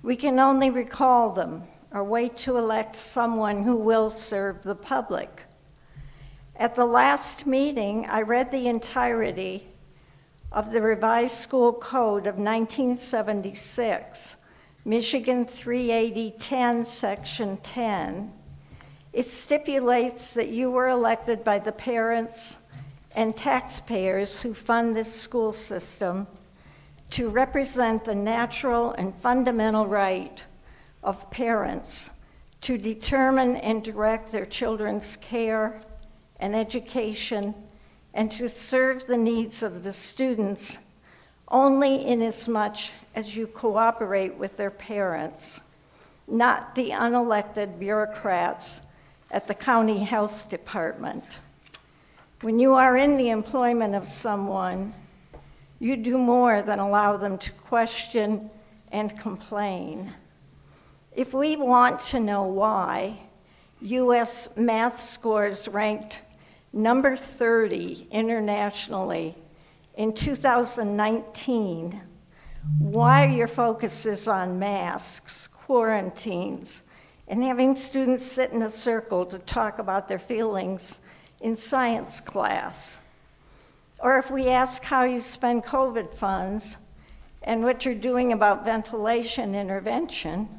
We can only recall them or wait to elect someone who will serve the public. At the last meeting, I read the entirety of the Revised School Code of 1976, Michigan 380-10, Section 10. It stipulates that you were elected by the parents and taxpayers who fund this school system to represent the natural and fundamental right of parents to determine and direct their children's care and education and to serve the needs of the students only inasmuch as you cooperate with their parents, not the unelected bureaucrats at the county health department. When you are in the employment of someone, you do more than allow them to question and complain. If we want to know why U.S. math scores ranked number 30 internationally in 2019, why your focus is on masks, quarantines, and having students sit in a circle to talk about their feelings in science class. Or if we ask how you spend COVID funds and what you're doing about ventilation intervention,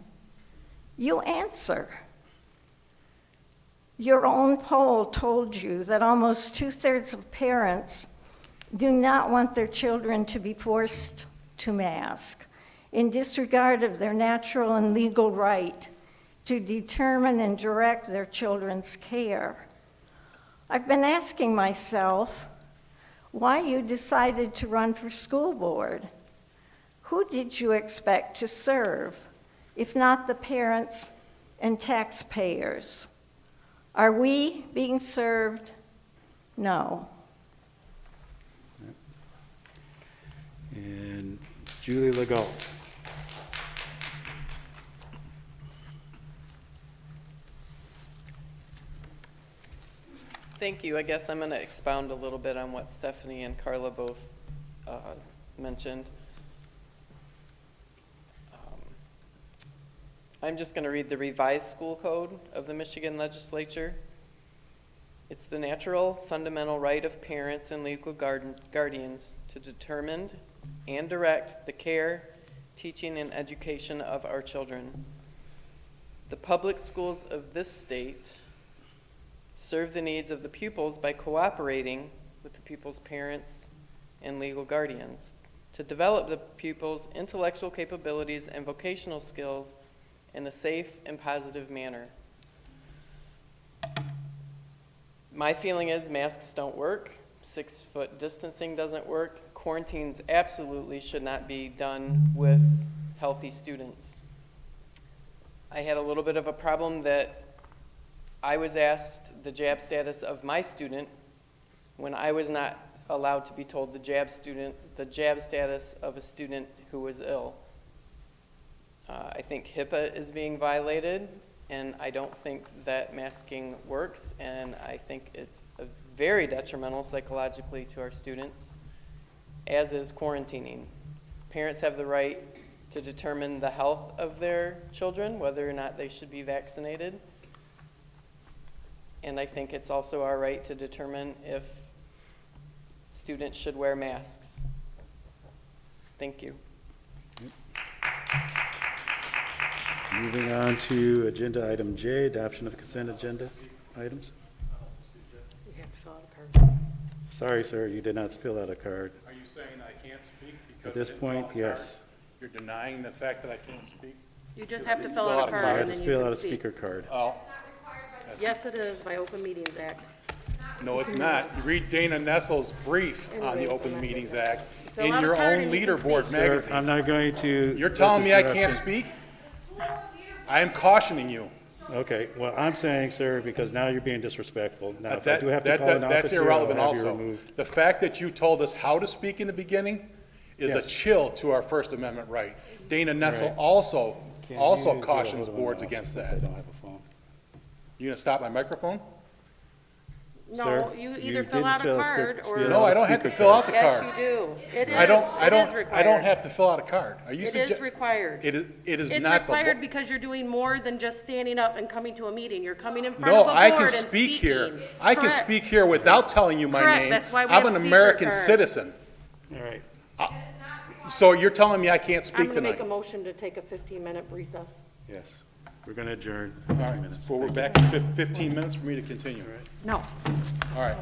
you answer. Your own poll told you that almost 2/3 of parents do not want their children to be forced to mask in disregard of their natural and legal right to determine and direct their children's care. I've been asking myself why you decided to run for school board. Who did you expect to serve, if not the parents and taxpayers? Are we being served? No. And Julie Legault. Thank you. I guess I'm going to expound a little bit on what Stephanie and Carla both mentioned. I'm just going to read the revised school code of the Michigan Legislature. It's the natural, fundamental right of parents and legal guardians to determine and direct the care, teaching, and education of our children. The public schools of this state serve the needs of the pupils by cooperating with the pupils' parents and legal guardians to develop the pupils' intellectual capabilities and vocational skills in a safe and positive manner. My feeling is masks don't work, 6-foot distancing doesn't work, quarantines absolutely should not be done with healthy students. I had a little bit of a problem that I was asked the jab status of my student when I was not allowed to be told the jab status of a student who was ill. I think HIPAA is being violated, and I don't think that masking works, and I think it's very detrimental psychologically to our students, as is quarantining. Parents have the right to determine the health of their children, whether or not they should be vaccinated. And I think it's also our right to determine if students should wear masks. Thank you. Moving on to agenda item J, adoption of consent agenda items. You have to fill out a card. Sorry, sir, you did not fill out a card. Are you saying I can't speak because At this I didn't fill out point, the card? yes. You're denying the fact that I can't speak? You just have to fill out a You card have and to then fill you out can a speak. speaker card. Oh, Yes, it is by Open Meetings Act. no, it's not. You read Dana Nessel's brief on the Open Meetings Act Fill in out a your card own and you can leaderboard speak. Sir, magazine. I'm not going to. You're telling me I can't interrupt speak? I am cautioning you. you. Okay, well, I'm saying, sir, because now you're being disrespectful. Now, if I That- do have to that- call an that- That's officer, I'll irrelevant have you also. removed. The fact that you told us how to speak in the beginning is a Yes. chill to our First Amendment right. Dana Nessel Right. also Can you get a cautions hold of an boards officer against since that. I don't have a phone. You gonna stop my microphone? No, Sir, you you either fill didn't out a fill out a card script. or. Yeah, No, I don't have to fill out the Yes, card. you do. It is, I don't it is required. I don't have to fill out a card. Are you It is suggesting? required. It is It's not the law. required because you're doing more than just standing up and coming to a meeting. You're coming in front No, of a board I can and speak here. speaking. I can Correct. speak here without telling you my Correct, name. that's why we I'm have an speaker American cards. citizen. All right. So you're telling me I can't I'm speak going to tonight? make a motion to take a 15-minute recess. Yes. We're going to adjourn. All 15 right, minutes. so we're back in 15 minutes for me to continue. No. All right.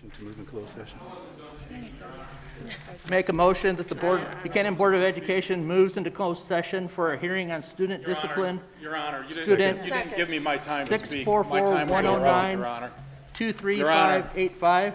motion to move in closed session. Make a motion that the Buchanan Board of Education moves into closed session for a hearing on student discipline. Your Honor, you Student didn't give me my time to speak. 644 My time was over, 109 Your Honor. 23585.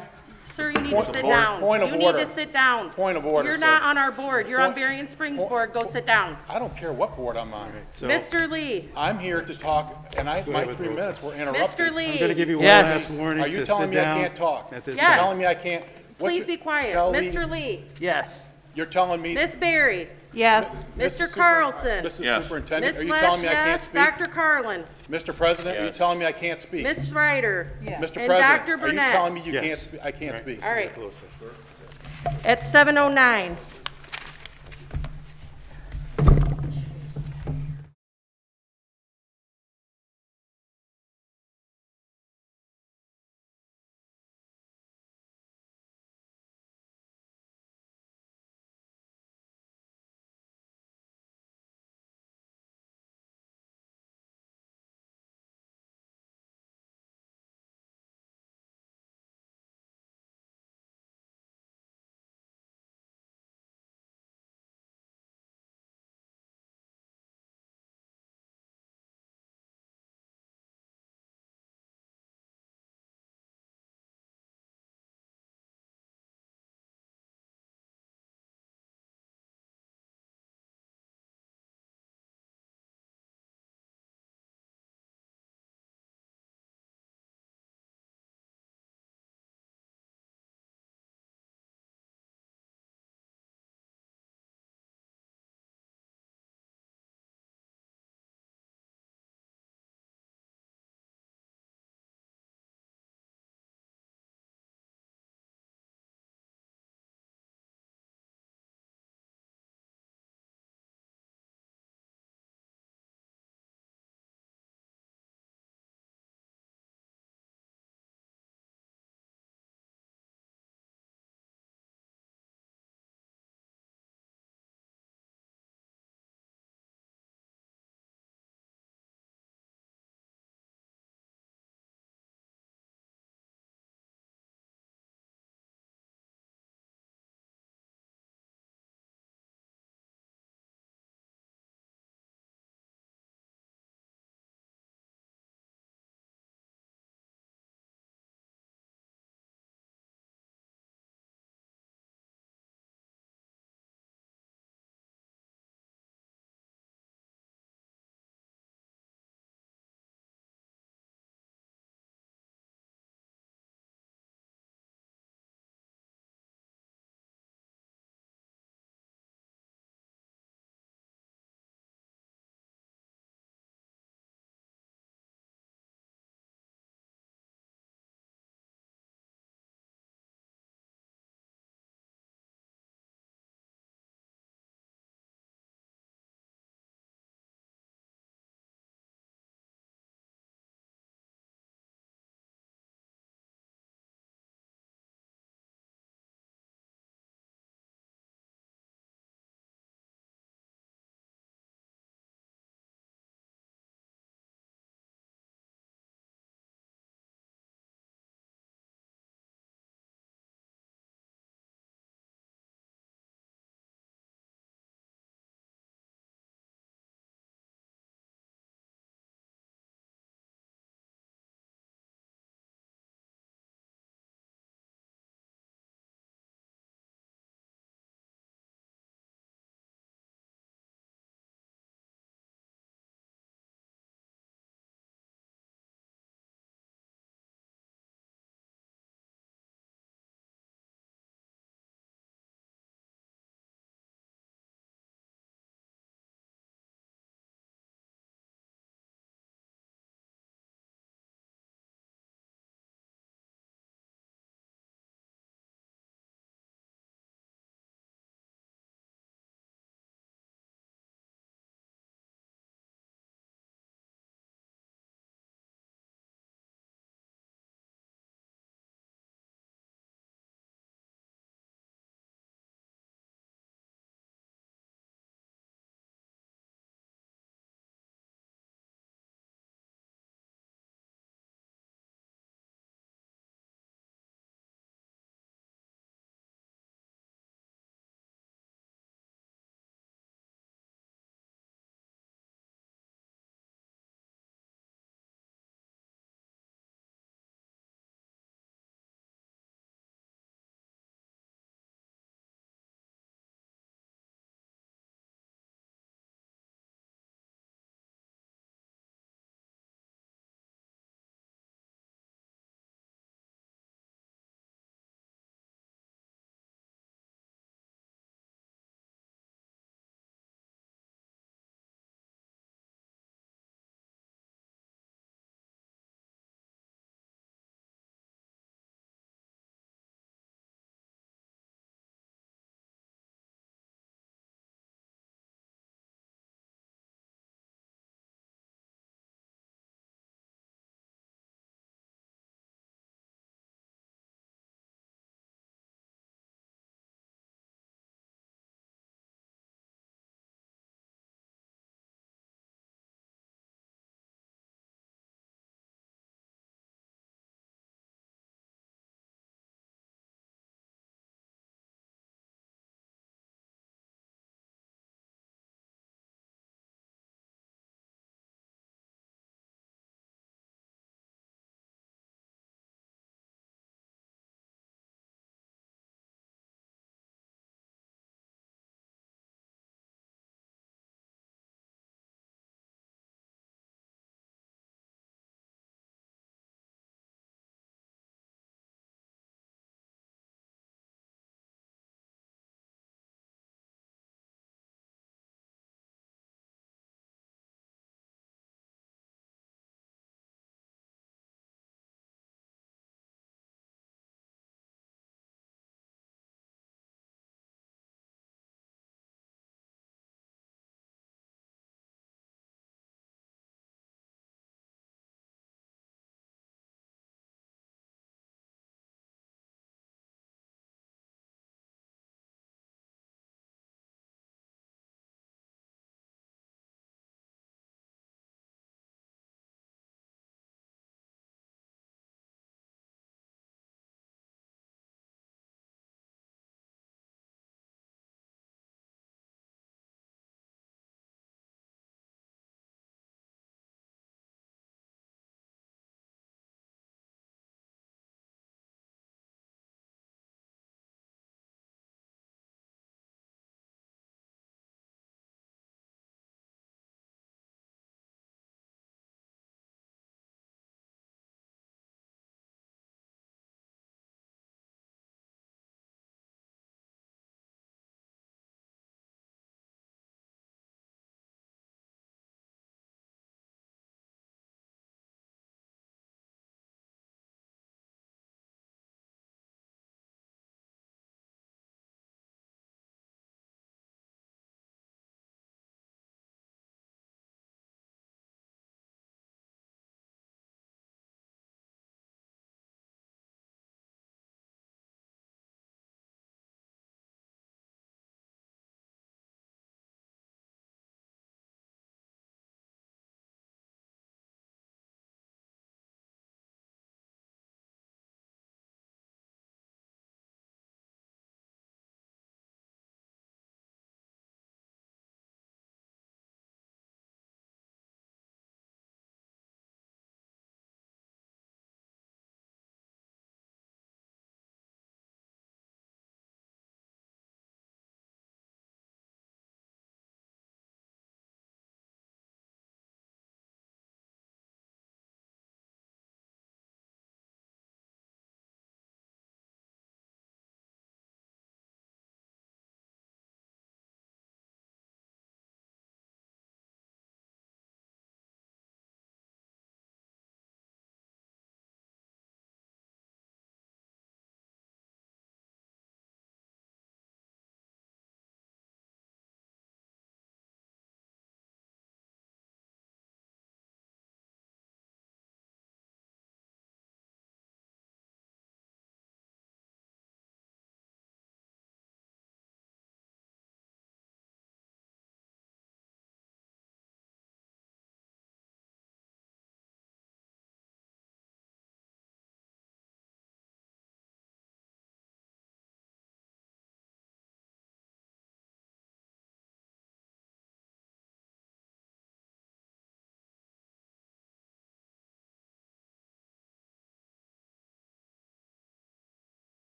Sir, you need to sit down. Point of You need order. to sit down. Point of order, You're sir. not on our board. You're on Point- Berrien Springs Board. Go sit down. I don't care what board I'm on. So Mr. Lee, I'm here to talk, and my ahead, 3 Bill. minutes were Mr. interrupted. I'm going to Lee, give you one Yes. last warning Are to you sit telling me I down can't talk? at this Yes. You're telling me I can't? what's please your- be quiet. Kelly, Mr. Lee, Yes. You're telling me, Miss Berry, Yes. Mr. Carlson, Mr. Yes. Superintendent, Miss are you Lesh, telling me I can't yes, speak? Dr. Carlin, Mr. President, are you Yes. telling me I can't speak? Miss Ryder, Mr. and President, Dr. are you Burnett. telling me you Yes. can't speak? I can't speak. All right, Closed session. at 7:09.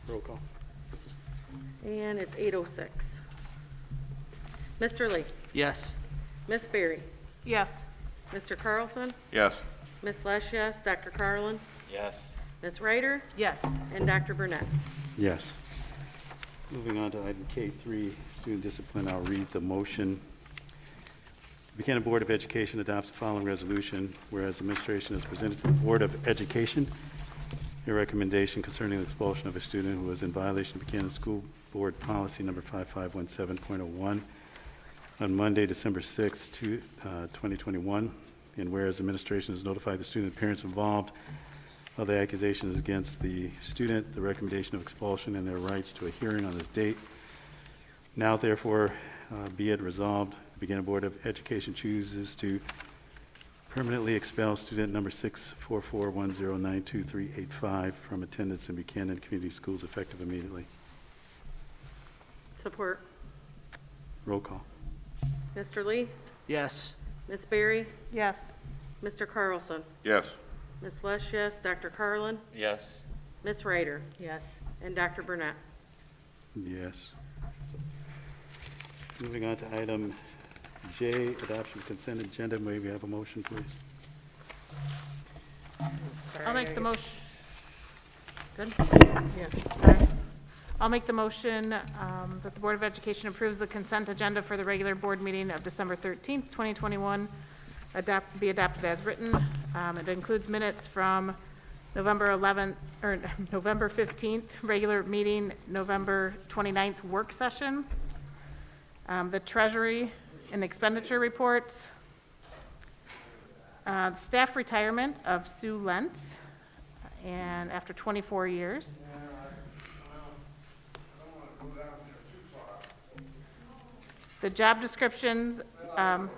Roll call. And it's 8:06. Mr. Lee? Yes. Miss Berry? Yes. Mr. Carlson? Yes. Miss Lesh, yes. Dr. Carlin? Yes. Miss Ryder? Yes. And Dr. Burnett? Yes. Moving on to item K3, student discipline, I'll read the motion. The Buchanan Board of Education adopts the following resolution, whereas administration has presented to the Board of Education a recommendation concerning the expulsion of a student who was in violation of Buchanan School Board Policy Number 5517.01 on Monday, December 6, 2021, and whereas administration has notified the student and parents involved of the accusations against the student, the recommendation of expulsion, and their rights to a hearing on this date. Now, therefore, be it resolved, the Buchanan Board of Education chooses to permanently expel student number 64410923885 from attendance in Buchanan Community Schools effective immediately. Support. Roll call. Mr. Lee? Yes. Miss Berry? Yes. Mr. Carlson? Yes. Miss Lesh, yes. Dr. Carlin? Yes. Miss Ryder? Yes. And Dr. Burnett? Yes. Moving on to item J, adoption of consent agenda. May we have a motion, please? I'll make the motion. Good? Yeah, sorry. I'll make the motion that the Board of Education approves the consent agenda for the regular board meeting of December 13th, 2021, be adopted as written. It includes minutes from November 11th, or November 15th, regular meeting, November 29th, work session, the Treasury and expenditure reports, the staff retirement of Sue Lentz, and after 24 years. The job descriptions, the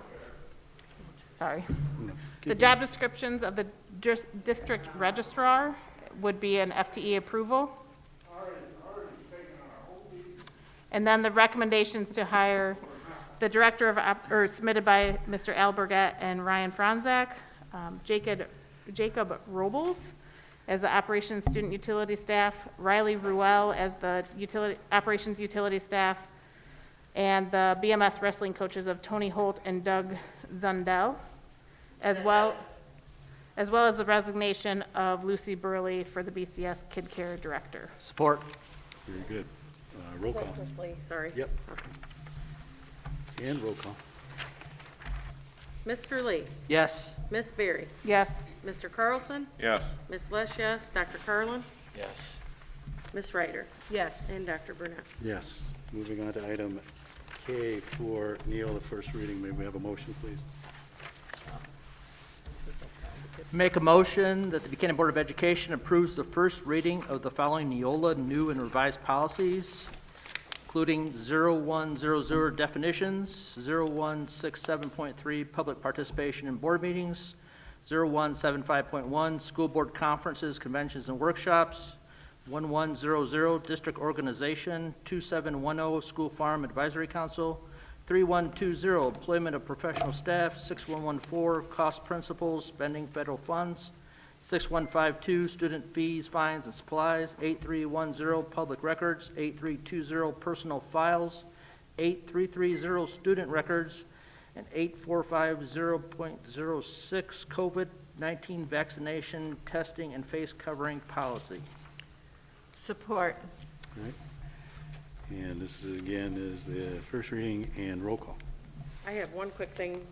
job descriptions of the district registrar would be an FTE approval. And then the recommendations to hire the director of, or submitted by Mr. Al Burgett and Ryan Franzak, Jacob Robles as the operations student utility staff, Riley Ruel as the operations utility staff, and the BMS wrestling coaches of Tony Holt and Doug Zundell, as well as the resignation of Lucy Burley for the BCS Kid Care Director. Support. Very good. Roll call. Chris Lee, sorry. Yep. And roll call. Mr. Lee? Yes. Miss Berry? Yes. Mr. Carlson? Yes. Miss Lesh, yes. Dr. Carlin? Yes. Miss Ryder? Yes. And Dr. Burnett? Yes. Moving on to item K for Neola, first reading. May we have a motion, please? Make a motion that the Buchanan Board of Education approves the first reading of the following Neola new and revised policies, including 0100 definitions, 0167.3 public participation in board meetings, 0175.1 school board conferences, conventions, and workshops, 1100 district organization, 2710 school farm advisory council, 3120 employment of professional staff, 6114 cost principles, spending federal funds, 6152 student fees, fines, and supplies, 8310 public records, 8320 personal files, 8330 student records, and 8450.06 COVID-19 vaccination, testing, and face covering policy. Support. All right. And this is, again, is the first reading and roll call. I have one quick thing.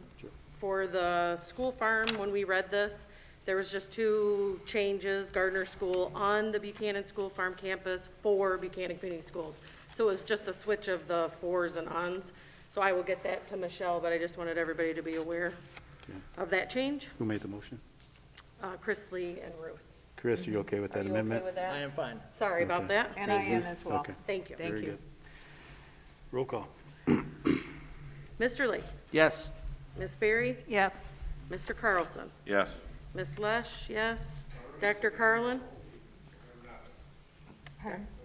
For the school farm, when we read this, there was just two changes, Gardner School on the Buchanan School Farm campus for Buchanan Community Schools. So it was just a switch of the fors and ons. So I will get that to Michelle, but I just wanted everybody to be aware of that change. Who made the motion? Chris Lee and Ruth. Chris, are you okay with that Are you amendment? okay with that? I am fine. Sorry about Okay. that. And I am as well. Okay. Thank you. Very good. Roll call. Mr. Lee? Yes. Miss Berry? Yes. Mr. Carlson? Yes. Miss Lesh, yes. Dr. Carlin?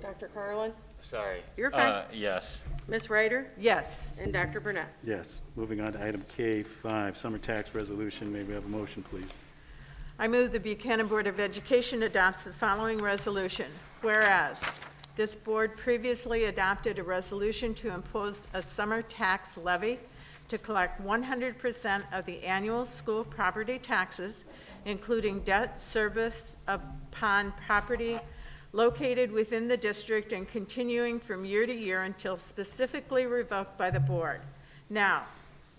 Dr. Carlin? Sorry. You're fine. Yes. Miss Ryder? Yes. And Dr. Burnett? Yes. Moving on to item K5, summer tax resolution. May we have a motion, please? I move the Buchanan Board of Education adopts the following resolution. Whereas This board previously adopted a resolution to impose a summer tax levy to collect 100% of the annual school property taxes, including debt service upon property located within the district and continuing from year to year until specifically revoked by the board. Now,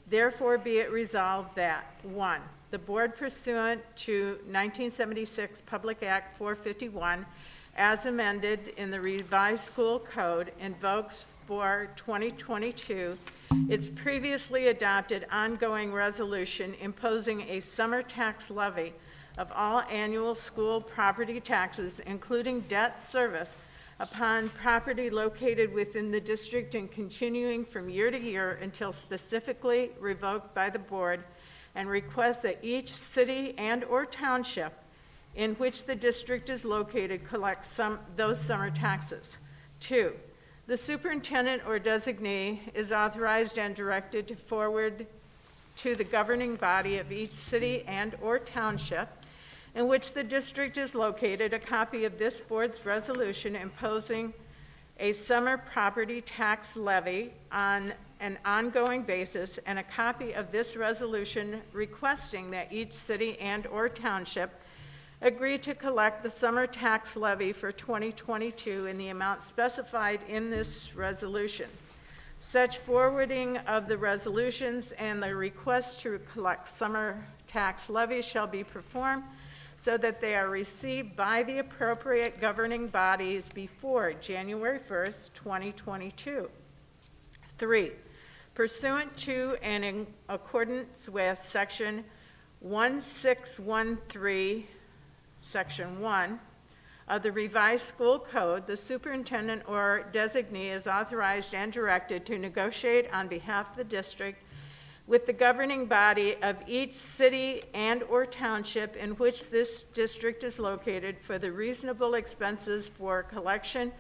therefore be it resolved that, 1, the board pursuant to 1976 Public Act 451, as amended in the revised school code, invokes for 2022 its previously adopted ongoing resolution imposing a summer tax levy of all annual school property taxes, including debt service, upon property located within the district and continuing from year to year until specifically revoked by the board, and requests that each city and/or township in which the district is located collect those summer taxes. 2, the superintendent or designee is authorized and directed to forward to the governing body of each city and/or township in which the district is located a copy of this board's resolution imposing a summer property tax levy on an ongoing basis, and a copy of this resolution requesting that each city and/or township agree to collect the summer tax levy for 2022 in the amount specified in this resolution. Such forwarding of the resolutions and the request to collect summer tax levy shall be performed so that they are received by the appropriate governing bodies before January 1st, 2022. 3, pursuant to and in accordance with Section 1613, Section 1 of the revised school code, the superintendent or designee is authorized and directed to negotiate on behalf of the district with the governing body of each city and/or township in which this district is located for the reasonable expenses for collection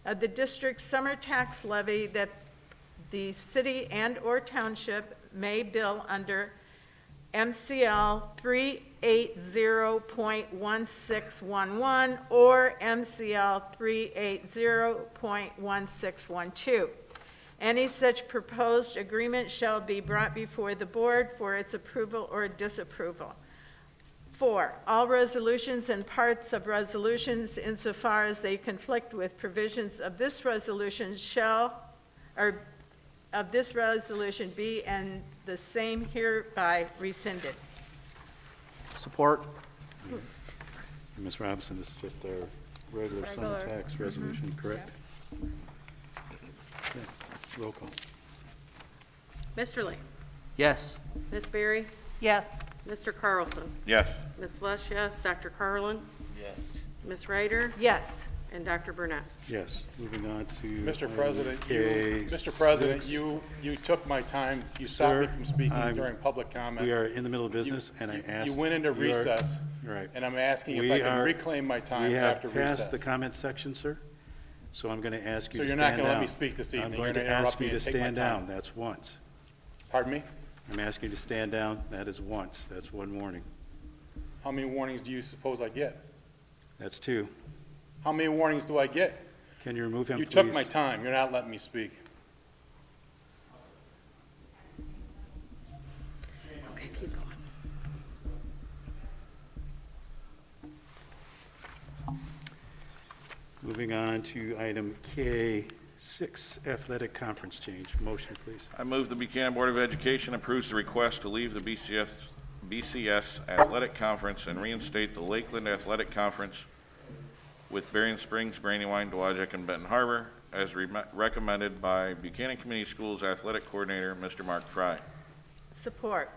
of the district's summer tax levy that the city and/or township may bill under MCL 380.1611 or MCL 380.1612. Any such proposed agreement shall be brought before the board for its approval or disapproval. 4, all resolutions and parts of resolutions insofar as they conflict with provisions of this resolution be and the same hereby rescinded. Support. Ms. Robinson, this is just our regular summer tax resolution, correct? Okay. Roll call. Mr. Lee? Yes. Ms. Berry? Yes. Mr. Carlson? Yes. Ms. Lush, yes. Dr. Carlin? Yes. Ms. Ryder? Yes. And Dr. Burnett? Yes. Moving on to. Mr. item President, K6. you took my time. You stopped me Sir, from speaking I'm- during public comment. We are in the middle of business, and I asked. You went into recess, Right. and I'm asking if We I can are- reclaim my time We after have recess. passed the comment section, sir, so I'm going to ask you So to you're stand not down. gonna let me speak this evening. I'm You're going to gonna interrupt ask me you to and take my stand time. down. That's once. Pardon me? I'm asking you to stand down. That is once. That's one warning. How many warnings do you suppose I get? That's 2. How many warnings do I get? Can you remove him, You please? took my time. You're not letting me speak. Okay, keep going. Moving on to item K6, athletic conference change. Motion, please. I move the Buchanan Board of Education approves the request to leave the BCS Athletic Conference and reinstate the Lakeland Athletic Conference with Berrien Springs, Brandywine, Dowagiac, and Benton Harbor, as recommended by Buchanan Community Schools Athletic Coordinator, Mr. Mark Fry. Support.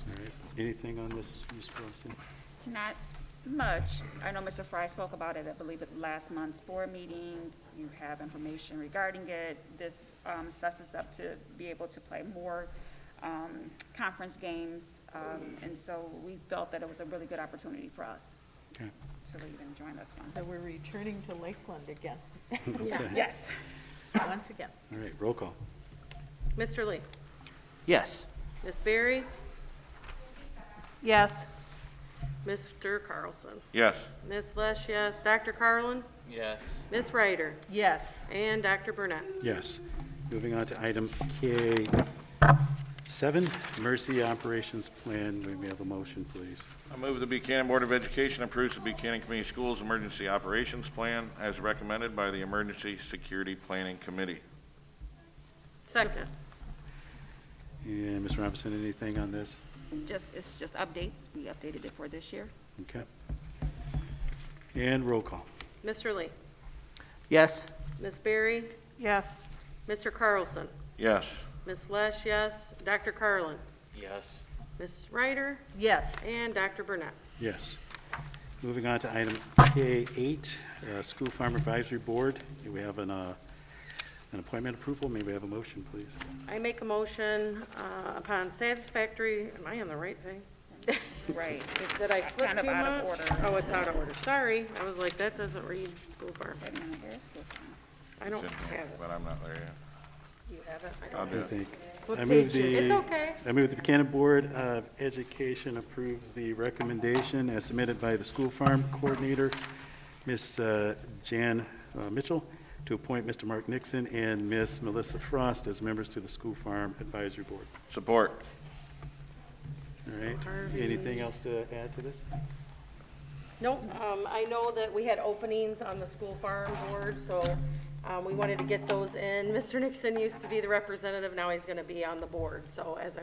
All right. Anything on this, Ms. Robinson? Not much. I know Mr. Fry spoke about it, I believe, at last month's board meeting. You have information regarding it. This sets us up to be able to play more conference games, and so we felt that it was a really good opportunity for us Okay. to leave and join this one. So we're returning to Lakeland again. Okay. Yes. Once again. All right, roll call. Mr. Lee? Yes. Ms. Berry? Yes. Mr. Carlson. Yes. Ms. Lesh, yes. Dr. Carlin? Yes. Ms. Ryder? Yes. And Dr. Burnett? Yes. Moving on to item K7, Emergency Operations Plan. May we have a motion, please? I move the Buchanan Board of Education approves the Buchanan Community Schools Emergency Operations Plan as recommended by the Emergency Security Planning Committee. Second. And Ms. Robinson, anything on this? It's just updates. We updated it for this year. Okay. And roll call. Mr. Lee? Yes. Ms. Berry? Yes. Mr. Carlson? Yes. Ms. Lesh, yes. Dr. Carlin? Yes. Ms. Ryder? Yes. And Dr. Burnett? Yes. Moving on to item K8, School Farm Advisory Board. Here we have an appointment approval. May we have a motion, please? I make a motion upon satisfactory, am I on the right thing? Right. It's Did I flip kind of too out of much? order. Oh, it's out of order. Sorry. I was like, that doesn't read school farm. Wait a minute, there's school farm. I don't It's in have here, it. but I'm not there yet. You have it? I I'll don't. do I it. think. What I move page is the- It's okay. I move the Buchanan Board of Education approves the recommendation as submitted by the School Farm Coordinator, Ms. Jan Mitchell, to appoint Mr. Mark Nixon and Ms. Melissa Frost as members to the School Farm Advisory Board. Support. All right. Anything else to add to this? Nope. I know that we had openings on the school farm board, so we wanted to get those in. Mr. Nixon used to be the representative, now he's gonna be on the board. So as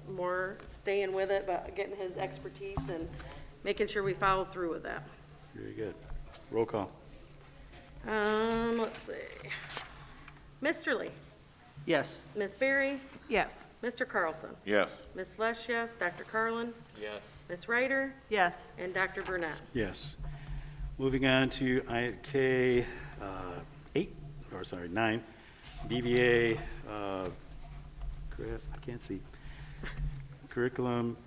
more staying with it, but getting his expertise and making sure we follow through with that. Very good. Roll call. Let's see. Mr. Lee? Yes. Ms. Berry? Yes. Mr. Carlson? Yes. Ms. Lesh, yes. Dr. Carlin? Yes. Ms. Ryder? Yes. And Dr. Burnett? Yes. Moving on to K8, 9, BVA, I can't see, curriculum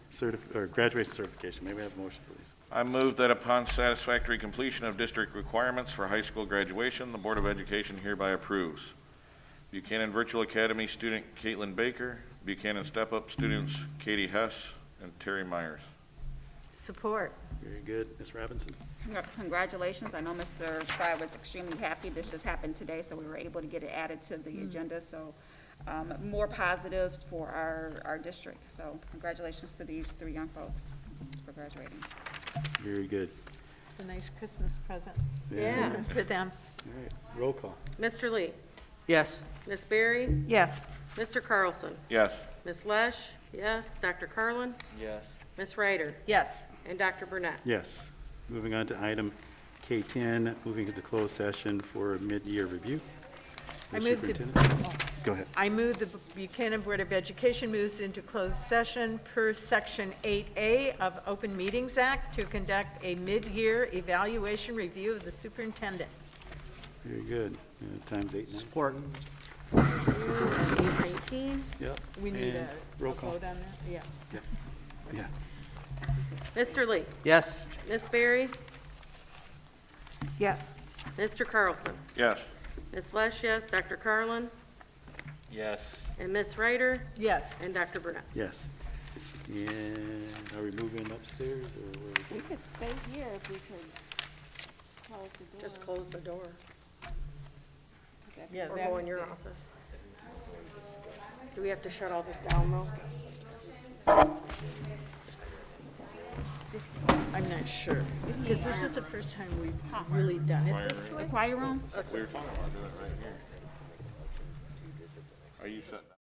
or graduation certification. May we have a motion, please? I move that upon satisfactory completion of district requirements for high school graduation, the Board of Education hereby approves Buchanan Virtual Academy student Caitlin Baker, Buchanan Step Up students Katie Hess and Terry Myers. Support. Very good. Ms. Robinson? Congratulations. I know Mr. Fry was extremely happy. This just happened today, so we were able to get it added to the agenda. So more positives for our district. So congratulations to these 3 young folks for graduating. Very good. It's a nice Christmas present Yeah. for them. All right. Roll call. Mr. Lee? Yes. Ms. Berry? Yes. Mr. Carlson? Yes. Ms. Lesh? Yes. Dr. Carlin? Yes. Ms. Ryder? Yes. And Dr. Burnett? Yes. Moving on to item K10, moving into closed session for mid-year review. I Ms. move the- Superintendent? Go ahead. I move the Buchanan Board of Education moves into closed session per Section 8A of Open Meetings Act to conduct a mid-year evaluation review of the superintendent. Very good. Time's 8:09. Support. 8:19. Yep. We need And a roll call. vote on that? Yeah. Yeah. Mr. Lee? Yes. Ms. Berry? Yes. Mr. Carlson? Yes. Ms. Lesh, yes. Dr. Carlin? Yes. And Ms. Ryder? Yes. And Dr. Burnett? Yes. And are we moving upstairs or where? We could stay here if we could close the door. Just close the door. Yeah, Or that go would in your be- office. Do we have to shut all this down though? I'm not sure, because this is the first time we've really done it this way. The choir room? We were talking about doing it right here. Are you shutting down?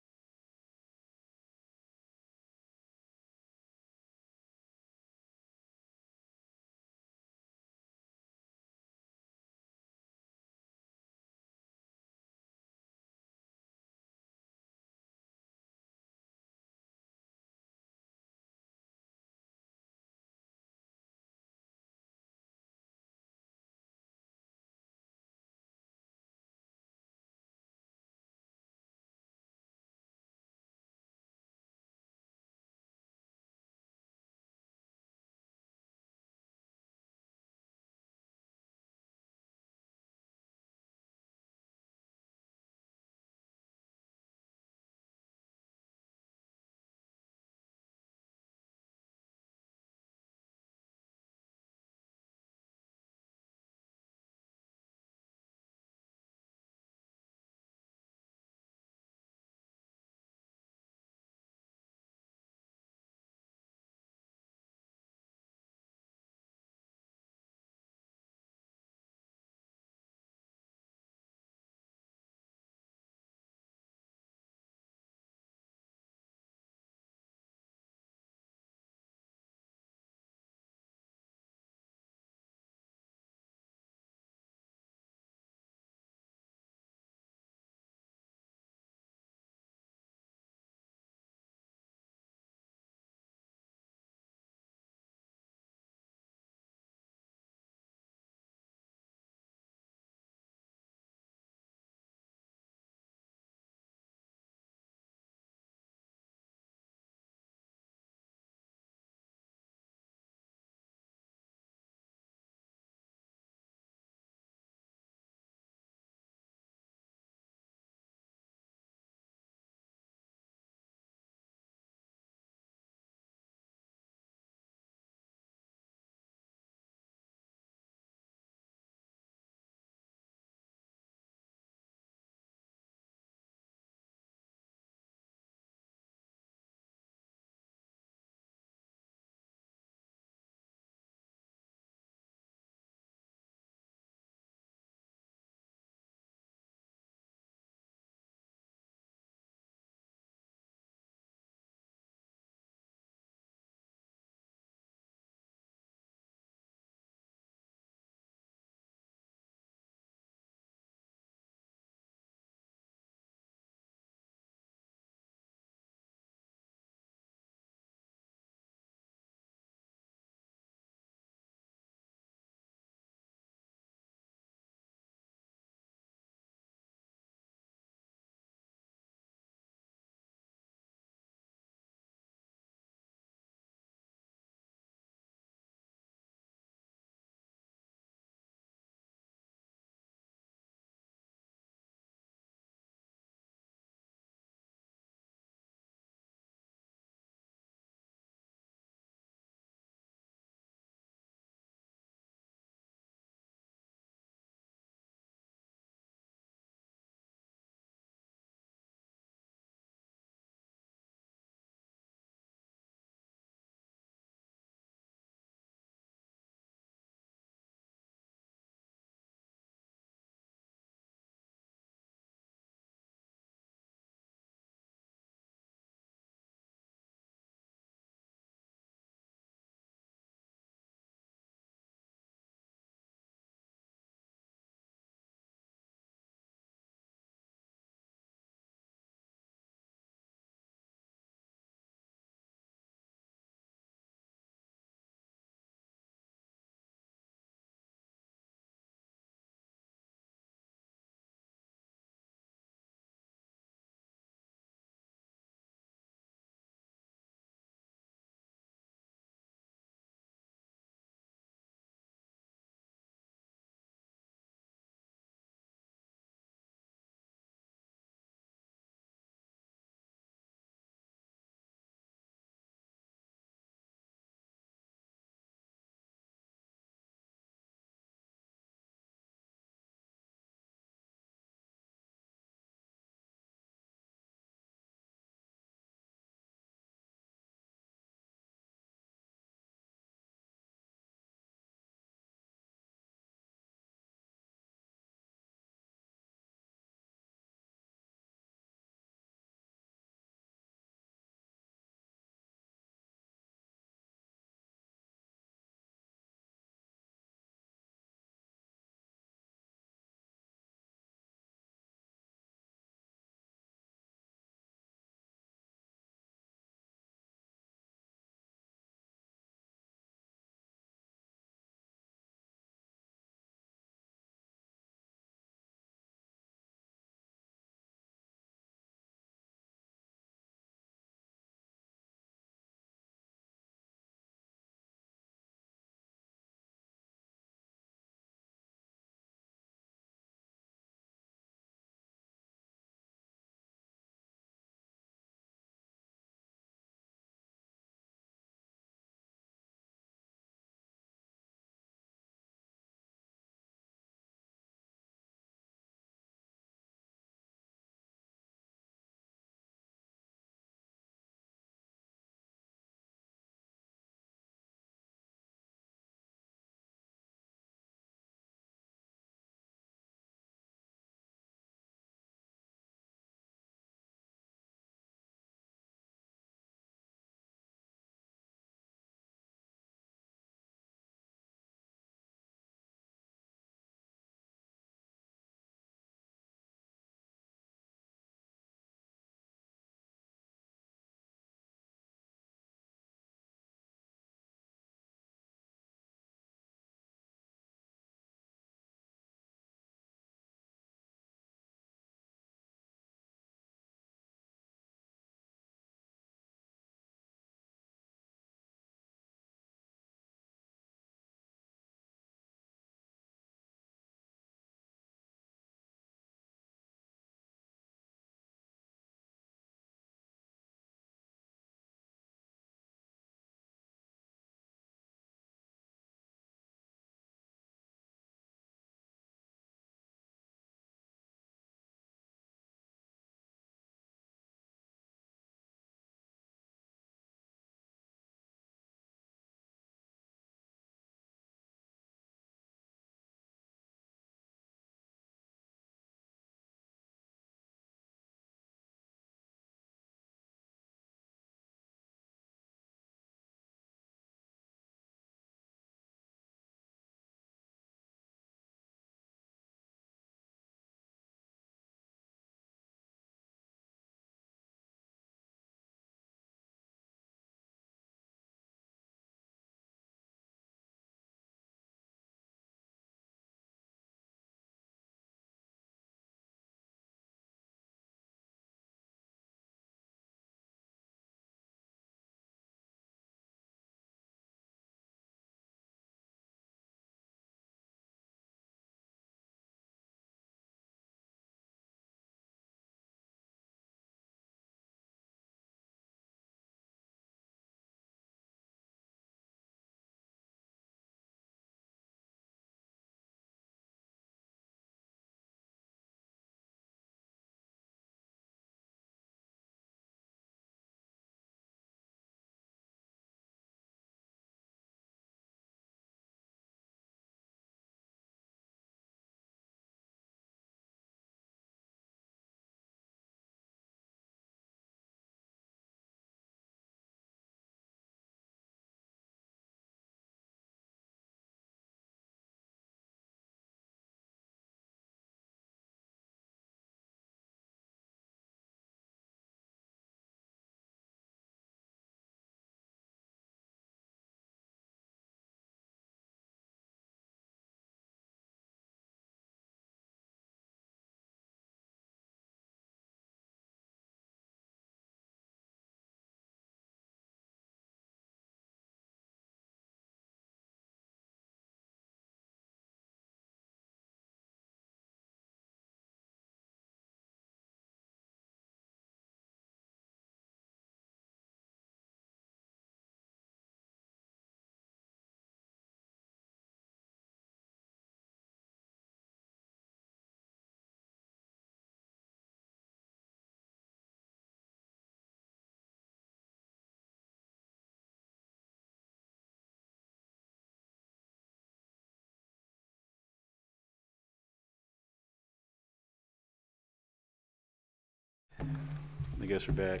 I guess we're back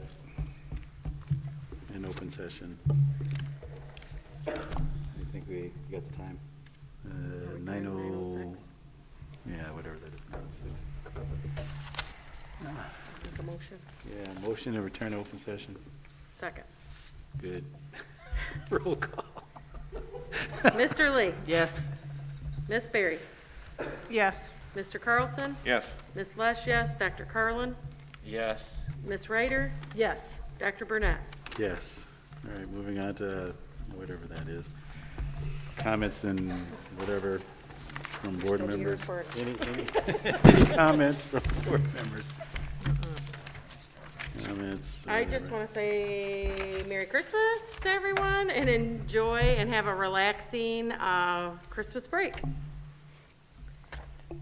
in open session. I think we got the time. 9:06. Yeah, whatever that is, 9:06. Make a motion. Yeah, motion to return to open session. Second. Good. Roll call. Mr. Lee? Yes. Miss Berry? Yes. Mr. Carlson? Yes. Miss Lesh, yes. Dr. Carlin? Yes. Miss Ryder? Yes. Dr. Burnett? Yes. All right, moving on to whatever that is. Comments and whatever from board Still be members. recorded. Any comments from board members? Comments? I just want to say Merry Christmas to everyone and enjoy and have a relaxing Christmas break.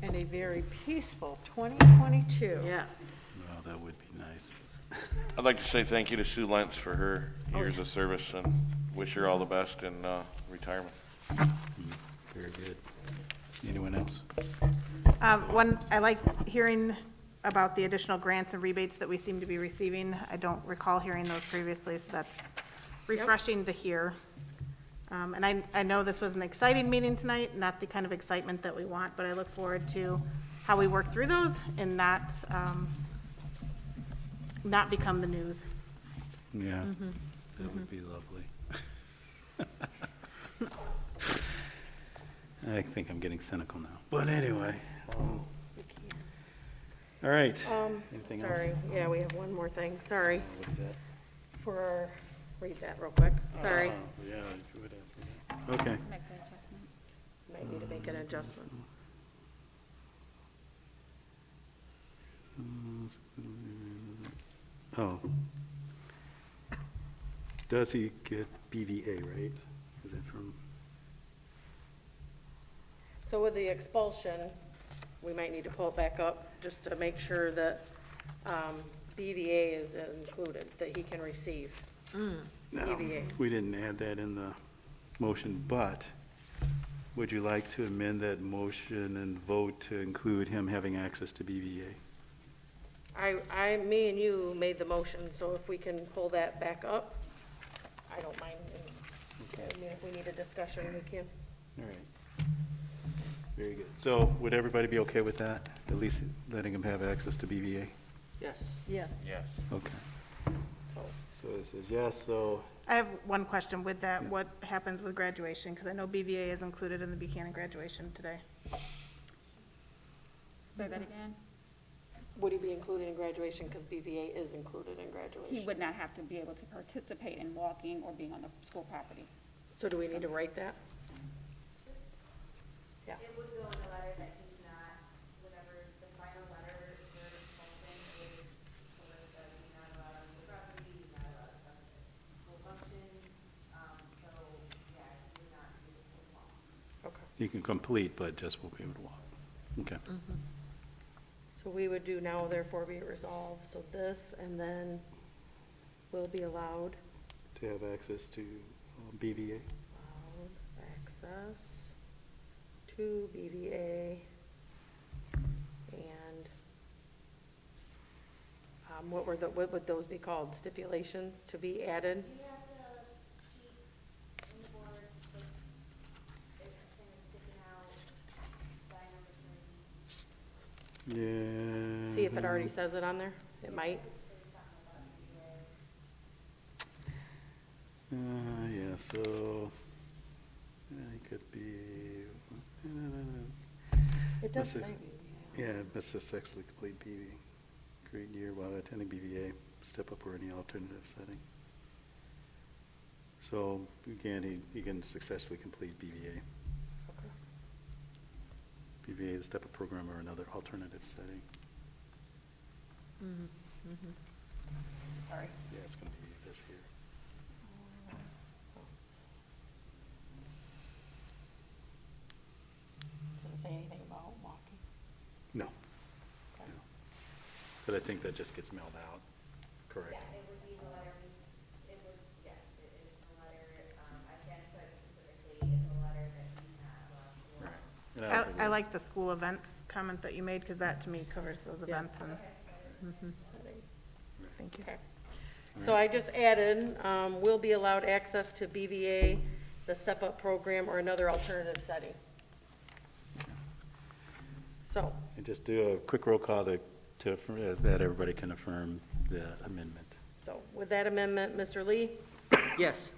And a very peaceful 2022. Yes. Well, that would be nice. I'd like to say thank you to Sue Lentz for her years of service and wish her all the best in retirement. Very good. Anyone else? I like hearing about the additional grants and rebates that we seem to be receiving. I don't recall hearing those previously, so that's refreshing to hear. And I know this was an exciting meeting tonight, not the kind of excitement that we want, but I look forward to how we work through those and not become the news. Yeah, that would be lovely. I think I'm getting cynical now. But anyway. All right. Anything else? Sorry, yeah, we have one more thing, sorry. What is that? For our, read that real quick, sorry. Yeah, you would ask me that. Okay. Make the adjustment. Might need to make an adjustment. Oh. Does he get BVA, right? Is that from? So with the expulsion, we might need to pull it back up just to make sure that BVA is included, that he can receive BVA. We didn't add that in the motion, but would you like to amend that motion and vote to include him having access to BVA? Me and you made the motion, so if we can pull that back up, I don't mind. I mean, if we need a discussion, we can. All right. Very good. So would everybody be okay with that? At least letting him have access to BVA? Yes. Yes. Yes. Okay. So it says yes, so I have one question with that. What happens with graduation? Because I know BVA is included in the Buchanan graduation today. Say that again? Would he be included in graduation because BVA is included in graduation? He would not have to be able to participate in walking or being on the school property. So do we need to write that? Yeah. It would go in the letter that he's not, whenever the final letter for expulsion is, that he's not allowed on school property, he's not allowed to come to school functions, so, yeah, he would not be able to walk. Okay. he can complete, but just won't be able to walk. Okay. So we would do now therefore be it resolved, so this, and then will be allowed, To have access to BVA? allowed access to BVA, and, what would those be called, stipulations to be added? Do you have the sheet in the board, like, it's kind of sticking out by number 3? Yeah. See if it already says it on there, it might. Yeah, so, it could be. It does say. Yeah, must successfully complete BV, grade year while attending BVA, step up or any alternative setting. So, again, he can successfully complete BVA. BVA, the step up program or another alternative setting. Sorry. Yeah, it's gonna be this here. Does it say anything about walking? No. No. But I think that just gets mailed out, correct? Yeah, it would be the letter, it would, yes, it is the letter, I can't put specifically in the letter that he's not allowed to walk. Right. And I don't think I we- like the school events comment that you made, because that to me covers those events and. Setting. Thank you. So I just added, will be allowed access to BVA, the step-up program, or another alternative setting. So, And just do a quick roll call that everybody can affirm the amendment. so with that amendment, Mr. Lee, Yes.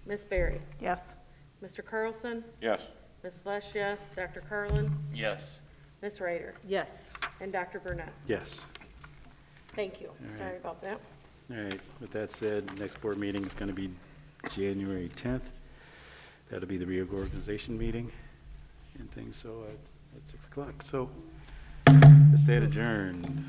Ms. Berry, Yes. Mr. Carlson, Yes. Ms. Lesh, yes, Dr. Carlin, Yes. Ms. Ryder, Yes. and Dr. Burnett. Yes. Thank you. All Sorry right. about that. All right, with that said, next board meeting is going to be January 10th. That'll be the reorganization meeting and things, so at 6 o'clock. So, the state adjourned.